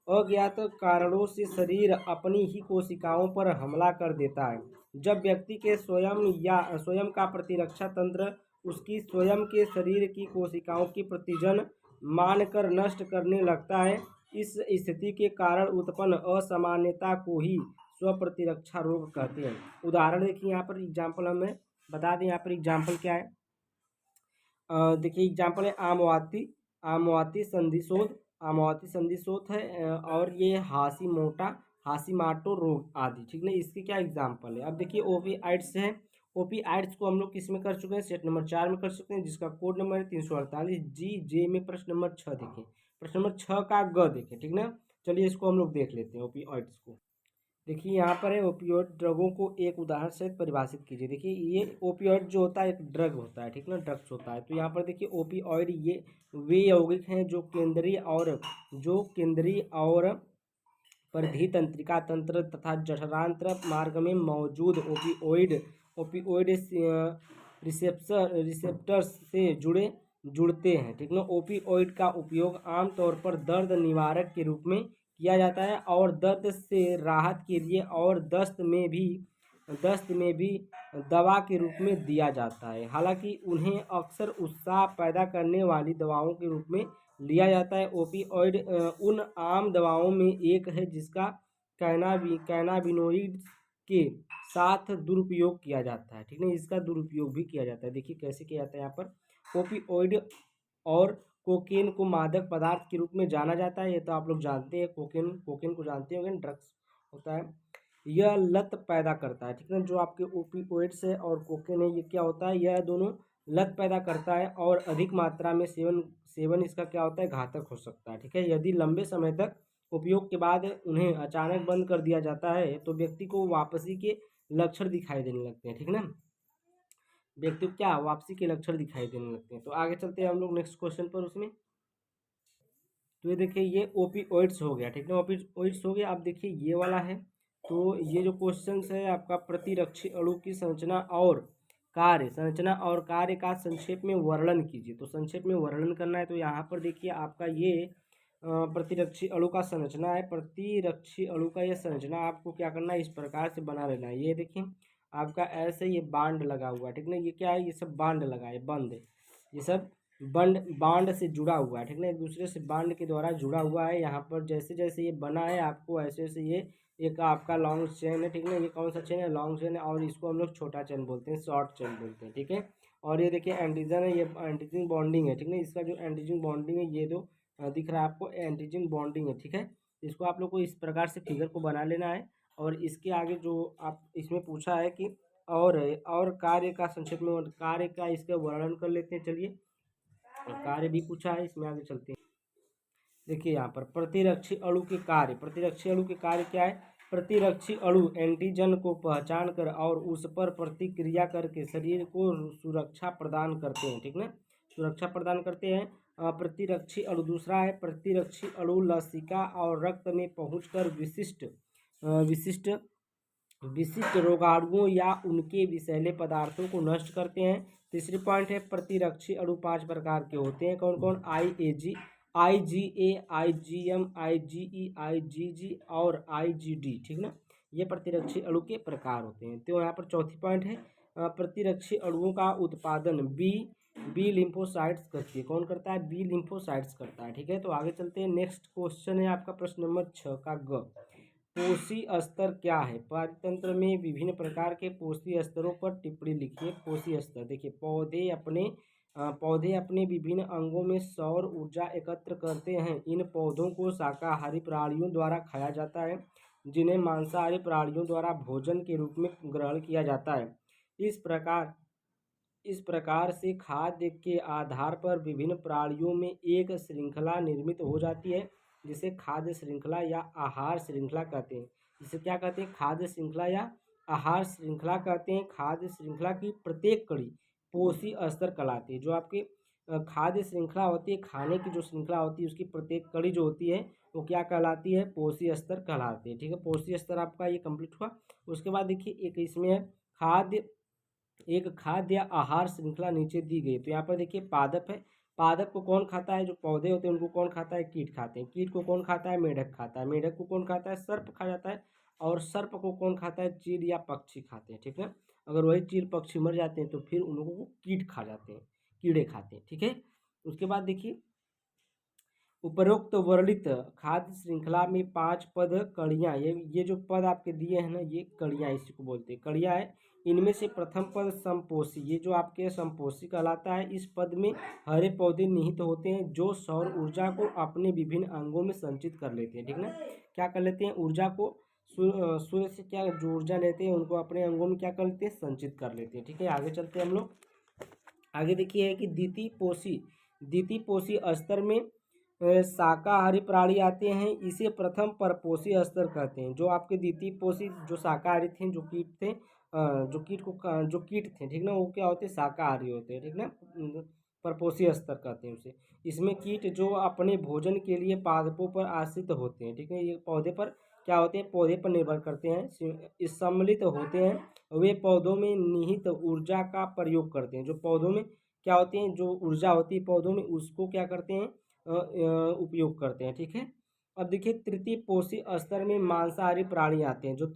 अज्ञात कारणों से शरीर अपनी ही कोशिकाओं पर हमला कर देता है। जब व्यक्ति के स्वयं का प्रतिरक्षा तंत्र उसकी स्वयं के शरीर की कोशिकाओं की प्रतिजन मानकर नष्ट करने लगता है, इस स्थिति के कारण उत्पन्न असामान्यता को ही स्वप्रतिरक्षा रोग कहते हैं। उदाहरण देखिए यहाँ पर, एग्जाम्पल हमें बता दें, यहाँ पर एग्जाम्पल क्या है। देखिए एग्जाम्पल है आमवाती संधिशोथ, आमवाती संधिशोथ है, और ये हाशीमाटो रोग आदि, ठीक ना। इसके क्या एग्जाम्पल है। अब देखिए ओपीआइड्स है, ओपीआइड्स को हम लोग किस में कर चुके हैं, सेट नंबर 4 में कर चुके हैं, जिसका कोड नंबर है 348 जी जे में। प्रश्न नंबर 6 देखें, प्रश्न नंबर 6 का ग देखें, ठीक ना। चलिए इसको हम लोग देख लेते हैं, ओपीआइड्स को। देखिए यहाँ पर है, ओपियोइड ड्रगों को एक उदाहरण से परिभाषित कीजिए। देखिए ये ओपियोइड जो होता है एक ड्रग होता है, ठीक ना, ड्रग्स होता है। तो यहाँ पर देखिए ओपियोइड ये वे यौगिक हैं जो केंद्रीय और परिधि तंत्रिका तंत्र तथा जठरांत्र मार्ग में मौजूद ओपियोइड रिसेप्टर्स से जुड़ते हैं, ठीक ना। ओपियोइड का उपयोग आमतौर पर दर्द निवारक के रूप में किया जाता है और दर्द से राहत के लिए और दस्त में भी दवा के रूप में दिया जाता है। हालांकि उन्हें अक्सर उत्साह पैदा करने वाली दवाओं के रूप में लिया जाता है। ओपियोइड उन आम दवाओं में एक है जिसका कैनाबिनोइड्स के साथ दुरुपयोग किया जाता है, ठीक है। इसका दुरुपयोग भी किया जाता है। देखिए कैसे किया जाता है यहाँ पर। ओपियोइड और कोकेन को मादक पदार्थ के रूप में जाना जाता है, ये तो आप लोग जानते हैं। कोकेन को जानते होंगे, ड्रग्स होता है। यह लत पैदा करता है, ठीक है। जो आपके ओपियोइड्स है और कोकेन है, ये क्या होता है, यह दोनों लत पैदा करता है और अधिक मात्रा में सेवन इसका क्या होता है, घातक हो सकता है, ठीक है। यदि लंबे समय तक उपयोग के बाद उन्हें अचानक बंद कर दिया जाता है तो व्यक्ति को वापसी के लक्षण दिखाई देने लगते हैं, ठीक ना। व्यक्ति को क्या वापसी के लक्षण दिखाई देने लगते हैं। तो आगे चलते हैं हम लोग नेक्स्ट क्वेश्चन पर उसमें। तो ये देखिए ये ओपियोइड्स हो गया, ठीक है, ओपियोइड्स हो गया। अब देखिए ये वाला है, तो ये जो क्वेश्चन है आपका, प्रतिरक्षी अणु की संरचना और कार्य का संक्षेप में वर्णन कीजिए। तो संक्षेप में वर्णन करना है, तो यहाँ पर देखिए आपका ये प्रतिरक्षी अणु का संरचना है। प्रतिरक्षी अणु का ये संरचना आपको क्या करना है, इस प्रकार से बना लेना है। ये देखिए आपका ऐसे ये बांड लगा हुआ है, ठीक ना। ये क्या है, ये सब बांड लगा है, बंद, ये सब बांड से जुड़ा हुआ है, ठीक ना। एक दूसरे से बांड के द्वारा जुड़ा हुआ है। यहाँ पर जैसे जैसे ये बना है आपको ऐसे ऐसे ये एक आपका लॉन्ग चेन है, ठीक ना। ये कौन सा चेन है, लॉन्ग चेन है, और इसको हम लोग छोटा चेन बोलते हैं, शॉर्ट चेन बोलते हैं, ठीक है। और ये देखिए एंटीजन है, ये एंटीजन बॉन्डिंग है, ठीक ना। इसका जो एंटीजन बॉन्डिंग है ये दो दिख रहा है आपको, एंटीजन बॉन्डिंग है, ठीक है। इसको आप लोग को इस प्रकार से फिगर को बना लेना है। और इसके आगे जो आप इसमें पूछा है कि और कार्य का संक्षेप में कार्य का इसका वर्णन कर लेते हैं। चलिए कार्य भी पूछा है, इसमें आगे चलते हैं। देखिए यहाँ पर प्रतिरक्षी अणु के कार्य, प्रतिरक्षी अणु के कार्य क्या है। प्रतिरक्षी अणु एंटीजन को पहचान कर और उस पर प्रतिक्रिया करके शरीर को सुरक्षा प्रदान करते हैं, ठीक ना, सुरक्षा प्रदान करते हैं। प्रतिरक्षी अणु दूसरा है, प्रतिरक्षी अणु लसिका और रक्त में पहुंचकर विशिष्ट रोगाणुओं या उनके विषैले पदार्थों को नष्ट करते हैं। तीसरी पॉइंट है, प्रतिरक्षी अणु 5 प्रकार के होते हैं। कौन कौन, IgA, IgM, IgE, IgG और IgD, ठीक ना। ये प्रतिरक्षी अणु के प्रकार होते हैं। तो यहाँ पर चौथी पॉइंट है, प्रतिरक्षी अणुओं का उत्पादन बी लिम्फोसाइट्स करती है। कौन करता है, बी लिम्फोसाइट्स करता है, ठीक है। तो आगे चलते हैं। नेक्स्ट क्वेश्चन है आपका प्रश्न नंबर 6 का ग, पोषी स्तर क्या है। पाचतंत्र में विभिन्न प्रकार के पोषी स्तरों पर टिप्पणी लिखिए। पोषी स्तर देखिए, पौधे अपने विभिन्न अंगों में सौर ऊर्जा एकत्र करते हैं। इन पौधों को शाकाहारी प्राणियों द्वारा खाया जाता है, जिन्हें मांसाहारी प्राणियों द्वारा भोजन के रूप में ग्रहण किया जाता है। इस प्रकार से खाद्य के आधार पर विभिन्न प्राणियों में एक श्रृंखला निर्मित हो जाती है, जिसे खाद्य श्रृंखला या आहार श्रृंखला कहते हैं। जिसे क्या कहते हैं, खाद्य श्रृंखला या आहार श्रृंखला कहते हैं। खाद्य श्रृंखला की प्रत्येक कड़ी पोषी स्तर कहलाती है। जो आपके खाद्य श्रृंखला होती है, खाने की जो श्रृंखला होती है उसकी प्रत्येक कड़ी जो होती है वो क्या कहलाती है, पोषी स्तर कहलाती है। ठीक है, पोषी स्तर आपका ये कंप्लीट हुआ। उसके बाद देखिए एक इसमें है खाद्य, एक खाद्य या आहार श्रृंखला नीचे दी गई। तो यहाँ पर देखिए पादप है, पादप को कौन खाता है, जो पौधे होते हैं उनको कौन खाता है, कीट खाते हैं। कीट को कौन खाता है, मेढक खाता है। मेढक को कौन खाता है, सर्प खा जाता है। और सर्प को कौन खाता है, चील या पक्षी खाते हैं। ठीक है, अगर वही चील पक्षी मर जाते हैं तो फिर उन लोगों को कीट खा जाते हैं, कीड़े खाते हैं। ठीक है, उसके बाद देखिए उपरोक्त वर्णित खाद्य श्रृंखला में 5 पद कड़ियाँ, ये जो पद आपके दिए हैं ना, ये कड़ियाँ इसी को बोलते हैं, कड़ियाँ है। इनमें से प्रथम पद संपोषी, ये जो आपके संपोषी कहलाता है। इस पद में हरे पौधे निहित होते हैं जो सौर ऊर्जा को अपने विभिन्न अंगों में संचित कर लेते हैं। ठीक ना, क्या कर लेते हैं, ऊर्जा को सूर्य से क्या जो ऊर्जा लेते हैं उनको अपने अंगों में क्या कर लेते हैं, संचित कर लेते हैं। ठीक है, आगे चलते हैं हम लोग। आगे देखिए है कि द्वितीय पोषी स्तर में शाकाहारी प्राणी आते हैं, इसे प्रथम परपोषी स्तर कहते हैं। जो आपके द्वितीय पोषी जो शाकाहारी थे, जो कीट थे, जो कीट थे, ठीक ना, वो क्या होते हैं, शाकाहारी होते हैं। ठीक ना, परपोषी स्तर कहते हैं उसे। इसमें कीट जो अपने भोजन के लिए पादपों पर आश्रित होते हैं। ठीक है, ये पौधे पर क्या होते हैं, पौधे पर निर्भर करते हैं, इस सम्मिलित होते हैं। वे पौधों में निहित ऊर्जा का प्रयोग करते हैं। जो पौधों में क्या होते हैं, जो ऊर्जा होती है पौधों में, उसको क्या करते हैं, उपयोग करते हैं। ठीक है, अब देखिए तृतीय पोषी स्तर में मांसाहारी प्राणी आते हैं। जो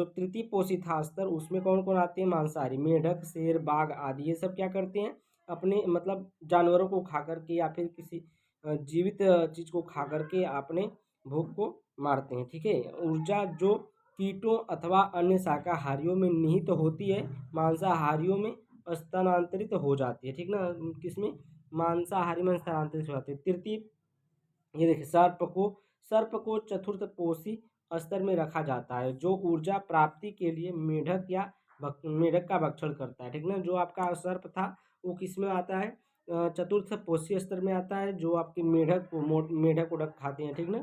तृतीय पोषी था स्तर, उसमें कौन कौन आते हैं, मांसाहारी, मेढक, शेर, बाघ आदि। ये सब क्या करते हैं, अपने मतलब जानवरों को खा करके या फिर किसी जीवित चीज को खा करके अपने भूख को मारते हैं। ठीक है, ऊर्जा जो कीटों अथवा अन्य शाकाहारियों में निहित होती है, मांसाहारियों में स्थानांतरित हो जाती है। ठीक ना, किसमें, मांसाहारी में स्थानांतरित हो जाते हैं। तृतीय, ये देखिए सर्प को चतुर्थ पोषी स्तर में रखा जाता है, जो ऊर्जा प्राप्ति के लिए मेढक का भक्षण करता है। ठीक ना, जो आपका सर्प था वो किस में आता है, चतुर्थ पोषी स्तर में आता है, जो आपके मेढक उड़क खाते हैं। ठीक ना,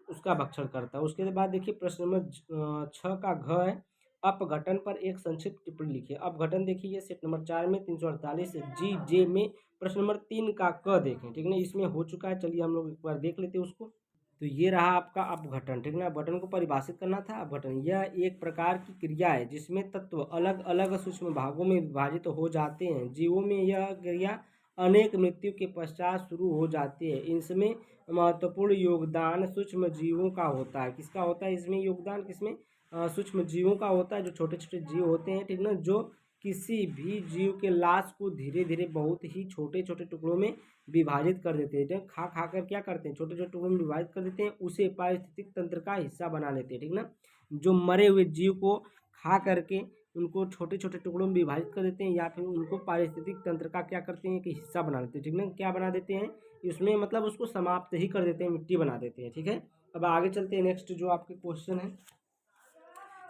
उसका भक्षण करता है। उसके बाद देखिए प्रश्न नंबर 6 का घ है, अपघटन पर एक संक्षिप्त टिप्पणी लिखिए। अपघटन देखिए ये सेट नंबर 4 में 348 जी जे में प्रश्न नंबर 3 का क देखें। ठीक है, इसमें हो चुका है, चलिए हम लोग एक बार देख लेते हैं उसको। तो ये रहा आपका अपघटन। ठीक है, अपघटन को परिभाषित करना था। अपघटन यह एक प्रकार की क्रिया है जिसमें तत्व अलग अलग सूक्ष्म भागों में विभाजित हो जाते हैं। जीवों में यह क्रिया अनेक मृत्यु के पश्चात शुरू हो जाती है। इसमें महत्वपूर्ण योगदान सूक्ष्म जीवों का होता है। किसका होता है इसमें योगदान, किसमें, सूक्ष्म जीवों का होता है, जो छोटे छोटे जीव होते हैं। ठीक ना, जो किसी भी जीव के लाश को धीरे धीरे बहुत ही छोटे छोटे टुकड़ों में विभाजित कर देते हैं। खा खा कर क्या करते हैं, छोटे छोटे टुकड़ों में विभाजित कर देते हैं, उसे पारिस्थितिक तंत्र का हिस्सा बना लेते हैं। ठीक ना, जो मरे हुए जीव को खा करके उनको छोटे छोटे टुकड़ों में विभाजित कर देते हैं, या फिर उनको पारिस्थितिक तंत्र का क्या करते हैं कि हिस्सा बना देते हैं। ठीक ना, क्या बना देते हैं, इसमें मतलब उसको समाप्त ही कर देते हैं, मिट्टी बना देते हैं। ठीक है, अब आगे चलते हैं, नेक्स्ट जो आपके क्वेश्चन है।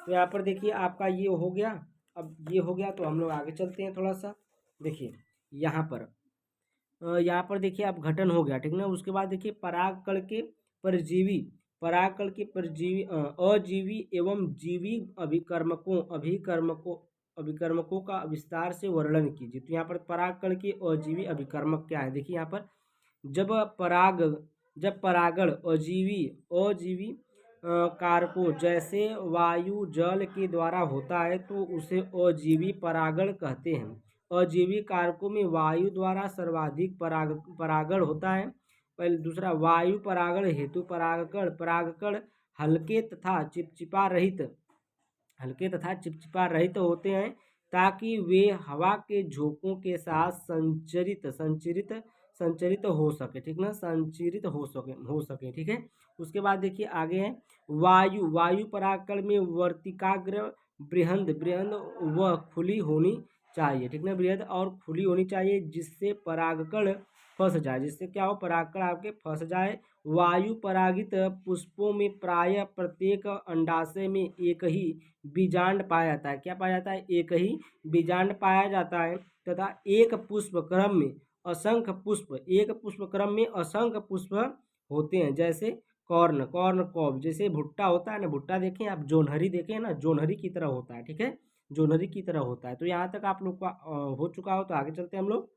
तो यहाँ पर देखिए आपका ये हो गया, अब ये हो गया, तो हम लोग आगे चलते हैं थोड़ा सा। देखिए यहाँ पर देखिए अपघटन हो गया। ठीक ना, उसके बाद देखिए परागकण के परजीवी अजीवी एवं जीवी अभिकर्मकों का विस्तार से वर्णन कीजिए। तो यहाँ पर परागकण के अजीवी अभिकर्मक क्या है, देखिए यहाँ पर जब परागण अजीवी कारकों जैसे वायु जल के द्वारा होता है तो उसे अजीवी परागण कहते हैं। अजीवी कारकों में वायु द्वारा सर्वाधिक परागण होता है। पहले दूसरा, वायु परागण हेतु परागकण हल्के तथा चिपचिपा रहित होते हैं, ताकि वे हवा के झोंकों के साथ संचरित हो सके। ठीक ना, संचरित हो सके। ठीक है, उसके बाद देखिए आगे है वायु परागकण में वर्तिकाग्र बृहद व खुली होनी चाहिए। ठीक ना, बृहद और खुली होनी चाहिए, जिससे परागकण फंस जाए, जिससे क्या हो, परागकण आपके फंस जाए। वायु परागित पुष्पों में प्रायः प्रत्येक अंडाशय में एक ही बीजांड पाया जाता है। क्या पाया जाता है, एक ही बीजांड पाया जाता है, तथा एक पुष्प क्रम में असंख्य पुष्प होते हैं, जैसे कॉर्न कॉब, जैसे भुट्टा होता है ना, भुट्टा देखें आप, जोनहरी देखें ना, जोनहरी की तरह होता है। ठीक है, जो नरी की तरह होता है। तो यहाँ तक आप लोग का हो चुका हो, तो आगे चलते हैं हम लोग।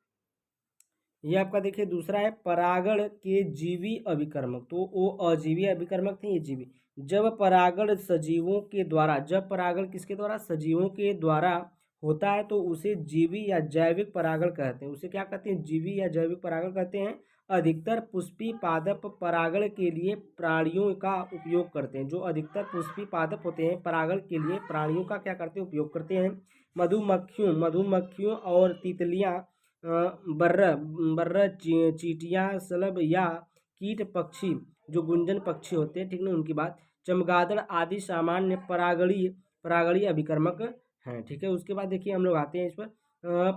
ये आपका देखिए दूसरा है परागण के जीवी अभिकर्मक। तो वो अजीवी अभिकर्मक थे, ये जीवी। जब परागण सजीवों के द्वारा, जब परागण किसके द्वारा, सजीवों के द्वारा होता है तो उसे जीवी या जैविक परागण कहते हैं। उसे क्या कहते हैं, जीवी या जैविक परागण कहते हैं। अधिकतर पुष्पी पादप परागण के लिए प्राणियों का उपयोग करते हैं। जो अधिकतर पुष्पी पादप होते हैं परागण के लिए प्राणियों का क्या करते हैं, उपयोग करते हैं। मधुमक्खियों और तितलियां, बर्र बर्र चींटियां, शलभ या कीट पक्षी जो गुंजन पक्षी होते हैं, ठीक ना, उनकी बात। चमगादड़ आदि सामान्य परागणीय अभिकर्मक हैं, ठीक है। उसके बाद देखिए हम लोग आते हैं इस पर।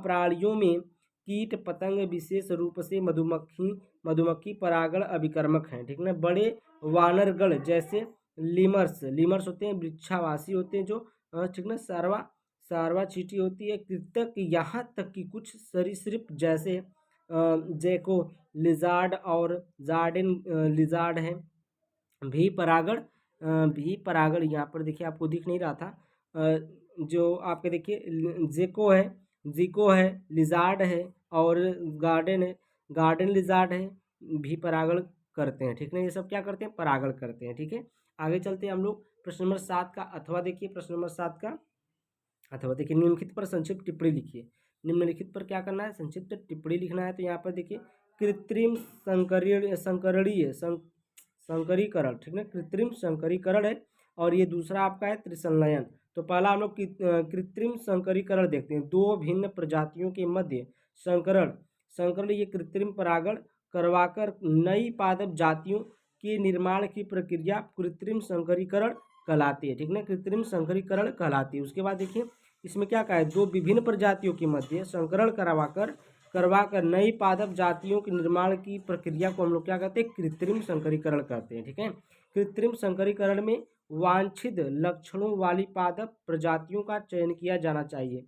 प्राणियों में कीट पतंग विशेष रूप से मधुमक्खी परागण अभिकर्मक हैं, ठीक ना। बड़े वानरगण जैसे लीमर्स होते हैं, वृक्षावासी होते हैं जो, ठीक ना, सारवा चींटी होती है, कृंतक, यहाँ तक कि कुछ सरीसृप जैसे जैको लिजार्ड और जार्डिन लिजार्ड है। भी परागण यहाँ पर देखिए आपको दिख नहीं रहा था, जो आपके देखिए जिको है, लिजार्ड है और गार्डन लिजार्ड है, भी परागण करते हैं, ठीक है। ये सब क्या करते हैं, परागण करते हैं, ठीक है। आगे चलते हैं हम लोग प्रश्न नंबर 7 का। अथवा देखिए प्रश्न नंबर 7 का अथवा देखिए, निम्नलिखित पर संक्षिप्त टिप्पणी लिखिए। निम्नलिखित पर क्या करना है, संक्षिप्त टिप्पणी लिखना है। तो यहाँ पर देखिए कृत्रिम संकरीकरण, ठीक है, कृत्रिम संकरीकरण है। और ये दूसरा आपका है त्रिसंलयन। तो पहला हम लोग कृत्रिम संकरीकरण देखते हैं। दो भिन्न प्रजातियों के मध्य संकरण ये कृत्रिम परागण करवाकर नई पादप जातियों के निर्माण की प्रक्रिया कृत्रिम संकरीकरण कहलाती है, ठीक ना, कृत्रिम संकरीकरण कहलाती है। उसके बाद देखिए इसमें क्या कहा है, दो विभिन्न प्रजातियों के मध्य संकरण करवाकर नई पादप जातियों के निर्माण की प्रक्रिया को हम लोग क्या कहते हैं, कृत्रिम संकरीकरण कहते हैं, ठीक है। कृत्रिम संकरीकरण में वांछित लक्षणों वाली पादप प्रजातियों का चयन किया जाना चाहिए।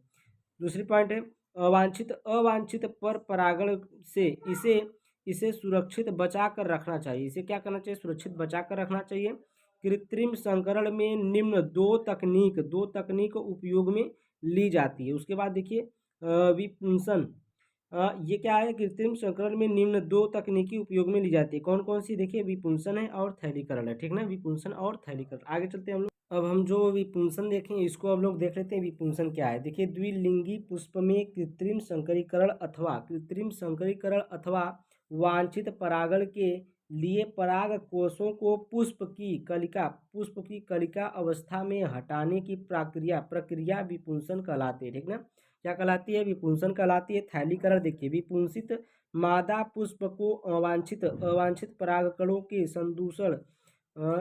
दूसरी पॉइंट है अवांछित पर परागण से इसे सुरक्षित बचा कर रखना चाहिए। इसे क्या करना चाहिए, सुरक्षित बचा कर रखना चाहिए। कृत्रिम संकरण में निम्न दो तकनीक उपयोग में ली जाती है। उसके बाद देखिए विपुंसन, ये क्या है, कृत्रिम संकरण में निम्न दो तकनीकी उपयोग में ली जाती है। कौन कौन सी, देखिए विपुंसन है और थैलीकरण है, ठीक ना, विपुंसन और थैलीकरण। आगे चलते हैं हम लोग। अब हम जो विपुंसन देखें इसको हम लोग देख लेते हैं विपुंसन क्या है। देखिए द्विलिंगी पुष्प में कृत्रिम संकरीकरण अथवा वांछित परागण के लिए पराग कोषों को पुष्प की कलिका अवस्था में हटाने की प्रक्रिया विपुंसन कहलाती है, ठीक ना। क्या कहलाती है, विपुंसन कहलाती है। थैलीकरण देखिए विपुंसित मादा पुष्प को अवांछित परागकणों के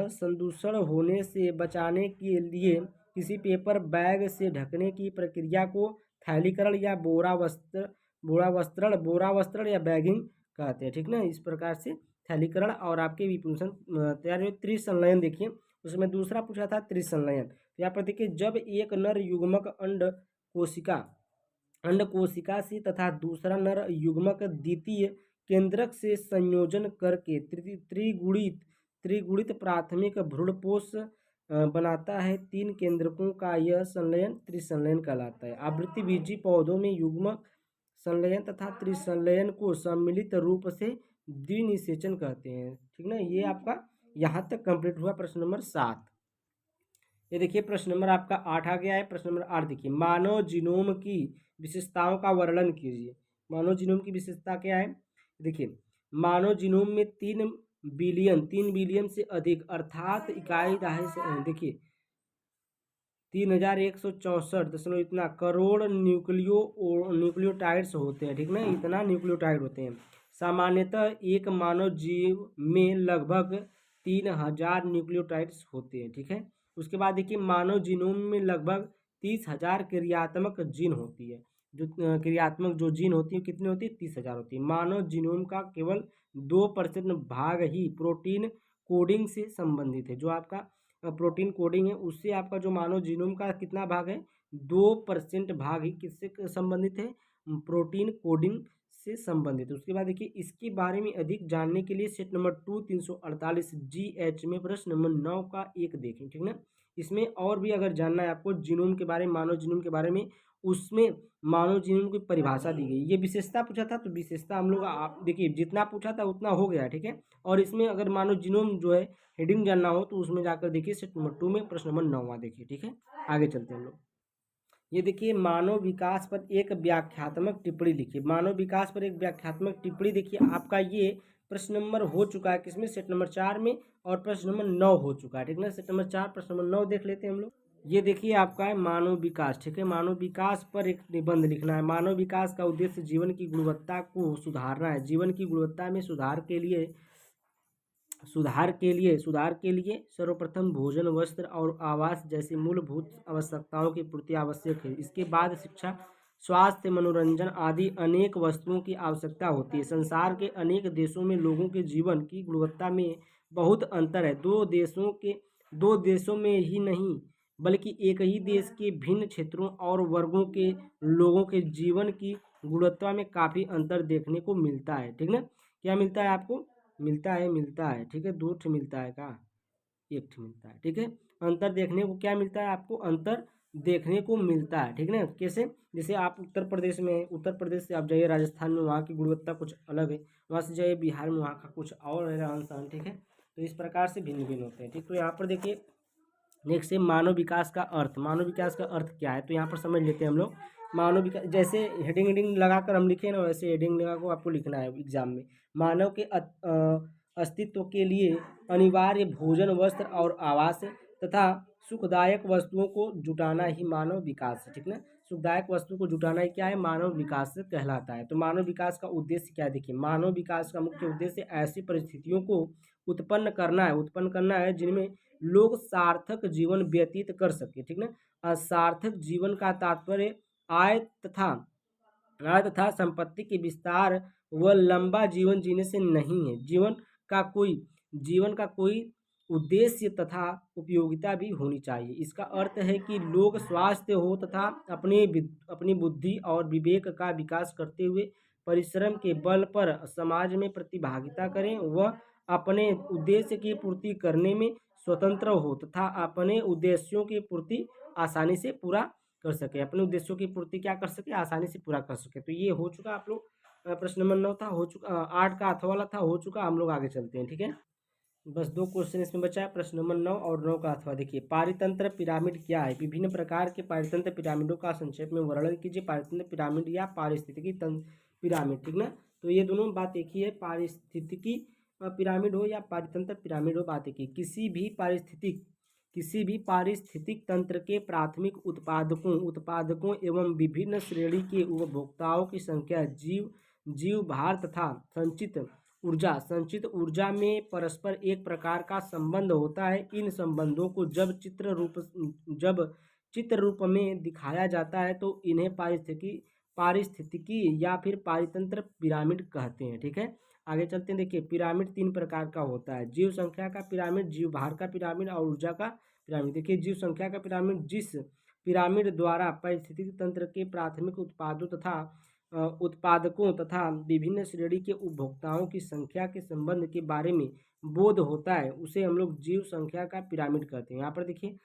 संदूषण होने से बचाने के लिए किसी पेपर बैग से ढकने की प्रक्रिया को थैलीकरण या बोरावस्त्रण या बैगिंग कहते हैं, ठीक ना। इस प्रकार से थैलीकरण और आपके विपुंसन तैयार हुए। त्रिसंलयन देखिए, उसमें दूसरा पूछा था त्रिसंलयन। यहाँ पर देखिए जब एक नर युग्मक अंड कोशिका से तथा दूसरा नर युग्मक द्वितीय केंद्रक से संयोजन करके त्रिगुणित प्राथमिक भ्रूणपोष बनाता है, 3 केंद्रकों का यह संलयन त्रिसंलयन कहलाता है। आवृत्तिबीजी पौधों में युग्मक संलयन तथा त्रिसंलयन को सम्मिलित रूप से द्विनिषेचन कहते हैं, ठीक ना। ये आपका यहाँ तक कंप्लीट हुआ प्रश्न नंबर 7। ये देखिए प्रश्न नंबर आपका 8 आ गया है। प्रश्न नंबर 8 देखिए, मानव जीनोम की विशेषताओं का वर्णन कीजिए। मानव जीनोम की विशेषता क्या है, देखिए मानव जीनोम में 3 बिलियन से अधिक अर्थात इकाई दहाई देखिए 3164 इतना करोड़ न्यूक्लियोटाइड्स होते हैं, ठीक ना, इतना न्यूक्लियोटाइड होते हैं। सामान्यतः एक मानव जीव में लगभग 3000 न्यूक्लियोटाइड्स होते हैं, ठीक है। उसके बाद देखिए मानव जीनोम में लगभग 30,000 क्रियात्मक जीन होती है। जो क्रियात्मक जो जीन होती है कितनी होती है, 30,000 होती है। मानव जीनोम का केवल 2% भाग ही प्रोटीन कोडिंग से संबंधित है। जो आपका प्रोटीन कोडिंग है उससे आपका जो मानव जीनोम का कितना भाग है, 2% भाग ही किससे संबंधित है, प्रोटीन कोडिंग से संबंधित है। उसके बाद देखिए इसके बारे में अधिक जानने के लिए सेट नंबर 2 348 GH में प्रश्न नंबर 9 का एक देखें, ठीक ना। इसमें और भी अगर जानना है आपको जीनोम के बारे में, मानव जीनोम के बारे में, उसमें मानव जीनोम की परिभाषा दी गई। ये विशेषता पूछा था, तो विशेषता हम लोग आप देखिए जितना पूछा था उतना हो गया, ठीक है। और इसमें अगर मानव जीनोम जो है हेडिंग जानना हो तो उसमें जाकर देखिए सेट नंबर 2 में प्रश्न नंबर 9 देखिए, ठीक है। आगे चलते हैं हम लोग। ये देखिए मानव विकास पर एक व्याख्यात्मक टिप्पणी लिखिए। मानव विकास पर एक व्याख्यात्मक टिप्पणी देखिए आपका ये प्रश्न नंबर हो चुका है किसमें, सेट नंबर 4 में, और प्रश्न नंबर 9 हो चुका है, ठीक है ना। सेट नंबर 4 प्रश्न नंबर 9 देख लेते हैं हम लोग। ये देखिए आपका है मानव विकास, ठीक है। मानव विकास पर एक निबंध लिखना है। मानव विकास का उद्देश्य जीवन की गुणवत्ता को सुधारना है। जीवन की गुणवत्ता में सुधार के लिए सर्वप्रथम भोजन, वस्त्र और आवास जैसी मूलभूत आवश्यकताओं की पूर्ति आवश्यक है। इसके बाद शिक्षा, स्वास्थ्य, मनोरंजन आदि अनेक वस्तुओं की आवश्यकता होती है। संसार के अनेक देशों में लोगों के जीवन की गुणवत्ता में बहुत अंतर है। दो देशों में ही नहीं बल्कि एक ही देश के भिन्न क्षेत्रों और वर्गों के लोगों के जीवन की गुणवत्ता में काफ़ी अंतर देखने को मिलता है, ठीक ना। क्या मिलता है आपको, मिलता है, ठीक है। 2 ठे मिलता है का, 1 ठे मिलता है, ठीक है। अंतर देखने को क्या मिलता है आपको, अंतर देखने को मिलता है, ठीक है ना। कैसे, जैसे आप उत्तर प्रदेश से आप जाइए राजस्थान में, वहाँ की गुणवत्ता कुछ अलग है। वहाँ से जाइए बिहार में, वहाँ का कुछ और है रहन सहन, ठीक है। तो इस प्रकार से भिन्न भिन्न होते हैं, ठीक। तो यहाँ पर देखिए नेक्स्ट है मानव विकास का अर्थ। मानव विकास का अर्थ क्या है, तो यहाँ पर समझ लेते हैं हम लोग। मानव विकास जैसे हेडिंग लगाकर हम लिखे ना, वैसे हेडिंग लगा को आपको लिखना है एग्जाम में। मानव के अस्तित्व के लिए अनिवार्य भोजन, वस्त्र और आवास तथा सुखदायक वस्तुओं को जुटाना ही मानव विकास है, ठीक ना। सुखदायक वस्तु को जुटाना ही क्या है, मानव विकास कहलाता है। तो मानव विकास का उद्देश्य क्या है, देखिए मानव विकास का मुख्य उद्देश्य ऐसी परिस्थितियों को उत्पन्न करना है जिनमें लोग सार्थक जीवन व्यतीत कर सके, ठीक ना। सार्थक जीवन का तात्पर्य आय तथा संपत्ति के विस्तार व लंबा जीवन जीने से नहीं है। जीवन का कोई उद्देश्य तथा उपयोगिता भी होनी चाहिए। इसका अर्थ है कि लोग स्वस्थ हो तथा अपनी बुद्धि और विवेक का विकास करते हुए परिश्रम के बल पर समाज में प्रतिभागिता करें, वह अपने उद्देश्य की पूर्ति करने में स्वतंत्र हो तथा अपने उद्देश्यों की पूर्ति आसानी से पूरा कर सके। अपने उद्देश्यों की पूर्ति क्या कर सके, आसानी से पूरा कर सके। तो ये हो चुका आप लोग प्रश्न नंबर 9 था, हो चुका 8 का अथवा वाला था, हो चुका। हम लोग आगे चलते हैं, ठीक है। बस 2 क्वेश्चन इसमें बचा है, प्रश्न नंबर 9 और 9 का अथवा। देखिए पारितंत्र पिरामिड क्या है। विभिन्न प्रकार के पारितंत्र पिरामिडों का संक्षेप में वर्णन कीजिए। पारितंत्र पिरामिड या पारिस्थितिकी पिरामिड, ठीक ना। तो ये दोनों बात एक ही है, पारिस्थितिकी पिरामिड हो या पारितंत्र पिरामिड हो, बात एक ही। किसी भी पारिस्थितिक तंत्र के प्राथमिक उत्पादकों एवं विभिन्न श्रेणी के उपभोक्ताओं की संख्या, जीव भार तथा संचित ऊर्जा में परस्पर एक प्रकार का संबंध होता है। इन संबंधों को जब चित्र रूप में दिखाया जाता है तो इन्हें पारिस्थितिकी या फिर पारितंत्र पिरामिड कहते हैं, ठीक है। आगे चलते हैं। देखिए पिरामिड 3 प्रकार का होता है, जीव संख्या का पिरामिड, जीव भार का पिरामिड और ऊर्जा का पिरामिड। देखिए जीव संख्या का पिरामिड जिस पिरामिड द्वारा पारिस्थितिक तंत्र के प्राथमिक उत्पादकों तथा विभिन्न श्रेणी के उपभोक्ताओं की संख्या के संबंध के बारे में बोध होता है उसे हम लोग जीव संख्या का पिरामिड कहते हैं। यहाँ पर देखिए,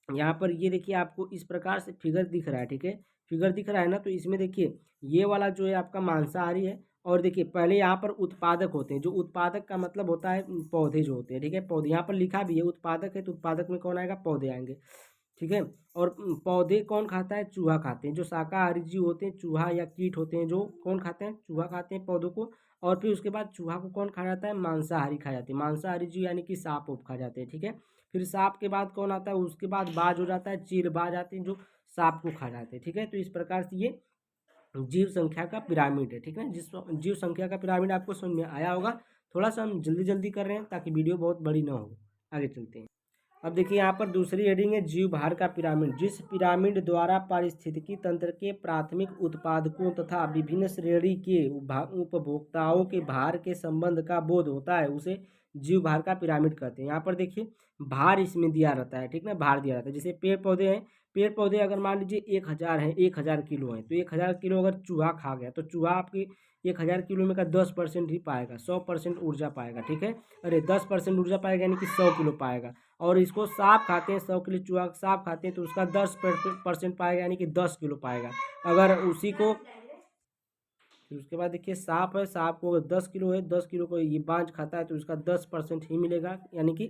यहाँ पर ये देखिए आपको इस प्रकार से फिगर दिख रहा है, ठीक है। फिगर दिख रहा है ना, तो इसमें देखिए ये वाला जो है आपका मांसाहारी है। और देखिए पहले यहाँ पर उत्पादक होते हैं, जो उत्पादक का मतलब होता है पौधे जो होते हैं, ठीक है। पौधे यहाँ पर लिखा भी है उत्पादक है, तो उत्पादक में कौन आएगा, पौधे आएंगे, ठीक है। और पौधे कौन खाता है, चूहा खाते हैं। जो शाकाहारी जीव होते हैं, चूहा या कीट होते हैं, जो कौन खाते हैं, चूहा खाते हैं पौधों को। और फिर उसके बाद चूहा को कौन खा जाता है, मांसाहारी खा जाते हैं। मांसाहारी जीव यानी कि सांप उप खा जाते हैं, ठीक है। फिर सांप के बाद कौन आता है, उसके बाद बाज हो जाता है, चीरबाज आते हैं जो सांप को खा जाते हैं, ठीक है। तो इस प्रकार से ये जीव संख्या का पिरामिड है, ठीक है। जीव संख्या का पिरामिड आपको समझ में आया होगा। थोड़ा सा हम जल्दी कर रहे हैं ताकि वीडियो बहुत बड़ी ना हो। आगे चलते हैं। अब देखिए यहाँ पर दूसरी हेडिंग है जीव भार का पिरामिड। जिस पिरामिड द्वारा पारिस्थितिकी तंत्र के प्राथमिक उत्पादकों तथा विभिन्न श्रेणी के उपभोक्ताओं के भार के संबंध का बोध होता है उसे जीव भार का पिरामिड कहते हैं। यहाँ पर देखिए भार इसमें दिया रहता है, ठीक ना, भार दिया रहता है। जैसे पेड़ पौधे हैं, पेड़ पौधे अगर मान लीजिए 1000 हैं, 1000 किलो हैं, तो 1000 किलो अगर चूहा खा गया तो चूहा आपकी 1000 किलो में का 10% ही पाएगा, 100% ऊर्जा पाएगा, ठीक है। अरे 10% ऊर्जा पाएगा यानी कि 100 किलो पाएगा। और इसको साफ खाते हैं, 100 किलो चूहा साफ खाते हैं तो उसका 10% पाएगा यानी कि 10 किलो पाएगा। अगर उसी को फिर उसके बाद देखिए सांप है, सांप को अगर 10 किलो है, 10 किलो को ये बाज खाता है तो उसका 10% ही मिलेगा यानी कि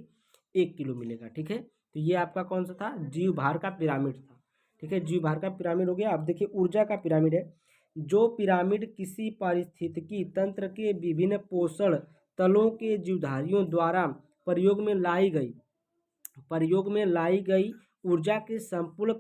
1 किलो मिलेगा, ठीक है। तो ये आपका कौन सा था, जीव भार का पिरामिड था, ठीक है। जीव भार का पिरामिड हो गया। अब देखिए ऊर्जा का पिरामिड है। जो पिरामिड किसी पारिस्थितिकी तंत्र के विभिन्न पोषण तलों के जीवधारियों द्वारा प्रयोग में लाई गई ऊर्जा के संपूर्ण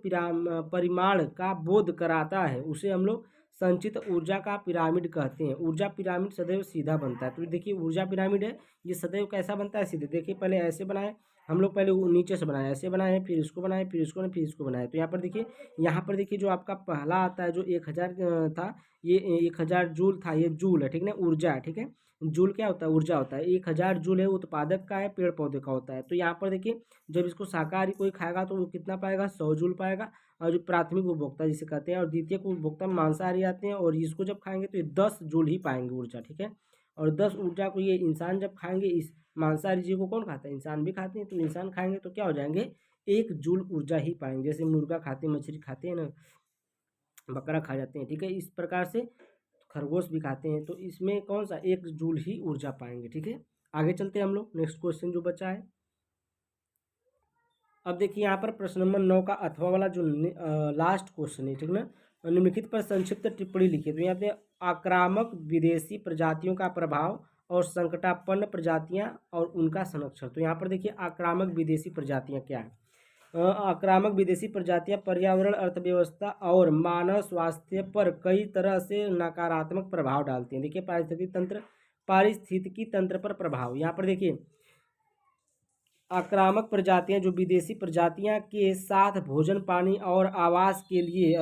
परिमाण का बोध कराता है, उसे हम लोग संचित ऊर्जा का पिरामिड कहते हैं। ऊर्जा पिरामिड सदैव सीधा बनता है। तो देखिए ऊर्जा पिरामिड है, ये सदैव कैसा बनता है, सीधे। देखिए पहले ऐसे बनाए हम लोग, पहले नीचे से बनाए, ऐसे बनाए हैं, फिर इसको बनाए, फिर इसको फिर इसको बनाए। तो यहाँ पर देखिए जो आपका पहला आता है जो 1000 था, ये 1000 जूल था, ये जूल है, ठीक है, ऊर्जा है, ठीक है। जूल क्या होता है, ऊर्जा होता है। 1000 जूल है उत्पादक का है, पेड़ पौधे का होता है। तो यहाँ पर देखिए जब इसको शाकाहारी कोई खाएगा तो वो कितना पाएगा, 100 जूल पाएगा। और जो प्राथमिक उपभोक्ता जिसे कहते हैं और द्वितीयक उपभोक्ता मांसाहारी आते हैं, और इसको जब खाएंगे तो ये 10 जूल ही पाएंगे ऊर्जा, ठीक है। और 10 ऊर्जा को ये इंसान जब खाएंगे, इस मांसाहारी जीव को कौन खाता है, इंसान भी खाते हैं, तो इंसान खाएंगे तो क्या हो जाएंगे, 1 जूल ऊर्जा ही पाएंगे। जैसे मुर्गा खाते हैं, मछली खाते हैं ना, बकरा खा जाते हैं, ठीक है। इस प्रकार से खरगोश भी खाते हैं, तो इसमें कौन सा 1 जूल ही ऊर्जा पाएंगे, ठीक है। आगे चलते हैं हम लोग, नेक्स्ट क्वेश्चन जो बचा है। अब देखिए यहाँ पर प्रश्न नंबर 9 का अथवा वाला जो लास्ट क्वेश्चन है, ठीक ना। निम्नलिखित पर संक्षिप्त टिप्पणी लिखिए। तो यहाँ पे आक्रामक विदेशी प्रजातियों का प्रभाव और संकटापन्न प्रजातियां और उनका संरक्षण। तो यहाँ पर देखिए आक्रामक विदेशी प्रजातियां क्या है। आक्रामक विदेशी प्रजातियां पर्यावरण, अर्थव्यवस्था और मानव स्वास्थ्य पर कई तरह से नकारात्मक प्रभाव डालती हैं। देखिए पारिस्थितिकी तंत्र पर प्रभाव। यहाँ पर देखिए आक्रामक प्रजातियां जो विदेशी प्रजातियां के साथ भोजन, पानी और आवास के लिए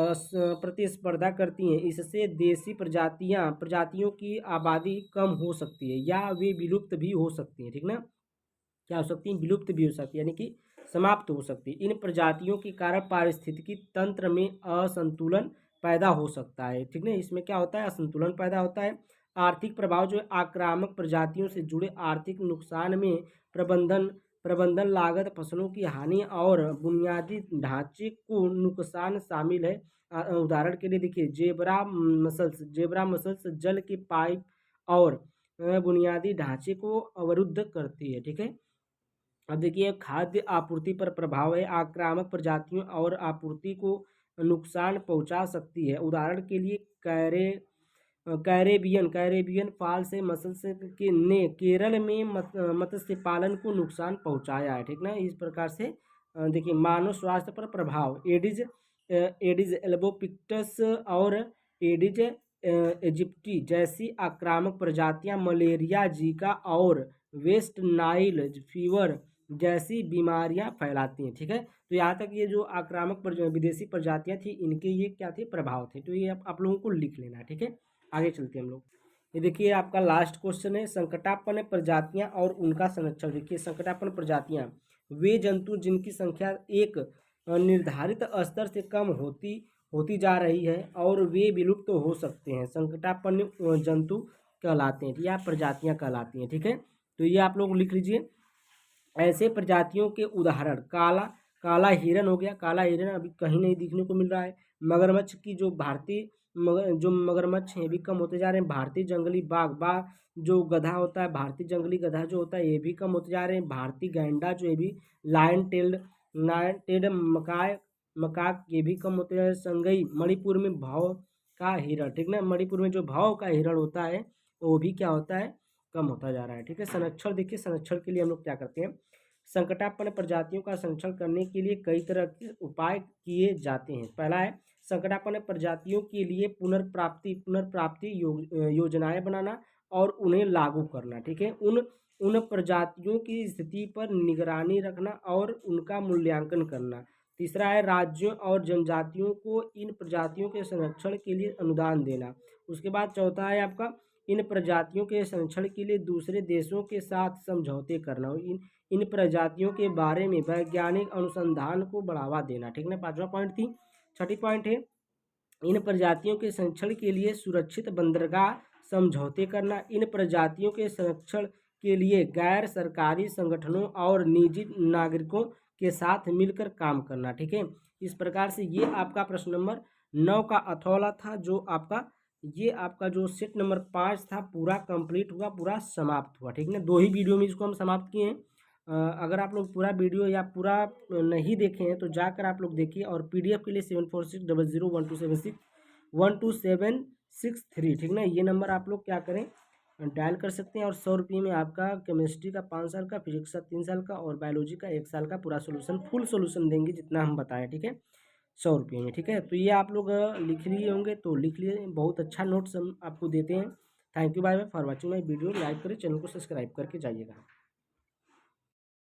प्रतिस्पर्धा करती हैं, इससे देशी प्रजातियों की आबादी कम हो सकती है या वे विलुप्त भी हो सकती हैं, ठीक ना। क्या हो सकती हैं, विलुप्त भी हो सकती है यानी कि समाप्त हो सकती है। इन प्रजातियों के कारण पारिस्थितिकी तंत्र में असंतुलन पैदा हो सकता है, ठीक ना। इसमें क्या होता है, असंतुलन पैदा होता है। आर्थिक प्रभाव जो आक्रामक प्रजातियों से जुड़े आर्थिक नुकसान में प्रबंधन लागत, फसलों की हानि और बुनियादी ढांचे को नुकसान शामिल है। उदाहरण के लिए देखिए जेब्रा मसल्स जल के पाइप और बुनियादी ढांचे को अवरुद्ध करती है, ठीक है। अब देखिए खाद्य आपूर्ति पर प्रभाव है। आक्रामक प्रजातियों और आपूर्ति को नुकसान पहुंचा सकती है। उदाहरण के लिए कैरेबियन फाल से मसल्स ने केरल में मत्स्य पालन को नुकसान पहुंचाया है, ठीक ना। इस प्रकार से देखिए मानव स्वास्थ्य पर प्रभाव। एडिज एल्बोपिक्टस और एडिज इजिप्टी जैसी आक्रामक प्रजातियां मलेरिया, जीका और वेस्ट नाइल फीवर जैसी बीमारियां फैलाती हैं, ठीक है। तो यहाँ तक ये जो आक्रामक विदेशी प्रजातियां थी, इनके ये क्या थे, प्रभाव थे। तो ये आप लोगों को लिख लेना है, ठीक है। आगे चलते हैं हम लोग। ये देखिए आपका लास्ट क्वेश्चन है, संकटापन्न प्रजातियां और उनका संरक्षण। देखिए संकटापन्न प्रजातियां वे जंतु जिनकी संख्या एक निर्धारित स्तर से कम होती जा रही है और वे विलुप्त तो हो सकते हैं, संकटापन्न जंतु कहलाते हैं या प्रजातियां कहलाती हैं, ठीक है। तो ये आप लोग लिख लीजिए। ऐसे प्रजातियों के उदाहरण काला हिरन हो गया। काला हिरन अभी कहीं नहीं दिखने को मिल रहा है। मगरमच्छ की जो मगरमच्छ हैं भी कम होते जा रहे हैं। भारतीय जंगली बाघ जो गधा होता है, भारतीय जंगली गधा जो होता है, ये भी कम होते जा रहे हैं। भारतीय गैंडा जो है भी लायन टेल्ड मकाक ये भी कम होते जा रहे हैं। संगई मणिपुर में भाव का हिरण, ठीक ना, मणिपुर में जो भाव का हिरण होता है वो भी क्या होता है, कम होता जा रहा है, ठीक है। संरक्षण देखिए, संरक्षण के लिए हम लोग क्या करते हैं, संकटापन्न प्रजातियों का संरक्षण करने के लिए कई तरह के उपाय किए जाते हैं। पहला है संकटापन्न प्रजातियों के लिए पुनर्प्राप्ति योजनाएं बनाना और उन्हें लागू करना, ठीक है। उन प्रजातियों की स्थिति पर निगरानी रखना और उनका मूल्यांकन करना। तीसरा है राज्यों और जनजातियों को इन प्रजातियों के संरक्षण के लिए अनुदान देना। उसके बाद चौथा है आपका इन प्रजातियों के संरक्षण के लिए दूसरे देशों के साथ समझौते करना। इन प्रजातियों के बारे में वैज्ञानिक अनुसंधान को बढ़ावा देना, ठीक ना। पांचवा पॉइंट छठी पॉइंट है इन प्रजातियों के संरक्षण के लिए सुरक्षित बंदरगाह समझौते करना, इन प्रजातियों के संरक्षण के लिए गैर सरकारी संगठनों और निजी नागरिकों के साथ मिलकर काम करना। ठीक है, इस प्रकार से ये आपका प्रश्न नंबर 9 का अथौला था, जो आपका ये आपका जो सेट नंबर 5 था पूरा कंप्लीट हुआ, पूरा समाप्त हुआ। ठीक है ना, 2 ही वीडियो में इसको हम समाप्त किए हैं। अगर आप लोग पूरा वीडियो या पूरा नहीं देखे हैं तो जाकर आप लोग देखिए, और पीडीएफ के लिए 74600127612763, ठीक ना, ये नंबर आप लोग क्या करें, डायल कर सकते हैं। और 100 रुपये में आपका केमिस्ट्री का 5 साल का, फिजिक्स का 3 साल का और बायोलॉजी का 1 साल का पूरा सोल्यूशन, फुल सोल्यूशन देंगे जितना हम बताएं। ठीक है, 100 रुपये में। ठीक है, तो ये आप लोग लिख लिए होंगे तो लिख लिए, बहुत अच्छा नोट्स हम आपको देते हैं। Thank you, bye bye for watching my video. Like करें, चैनल को सब्सक्राइब करके जाइएगा।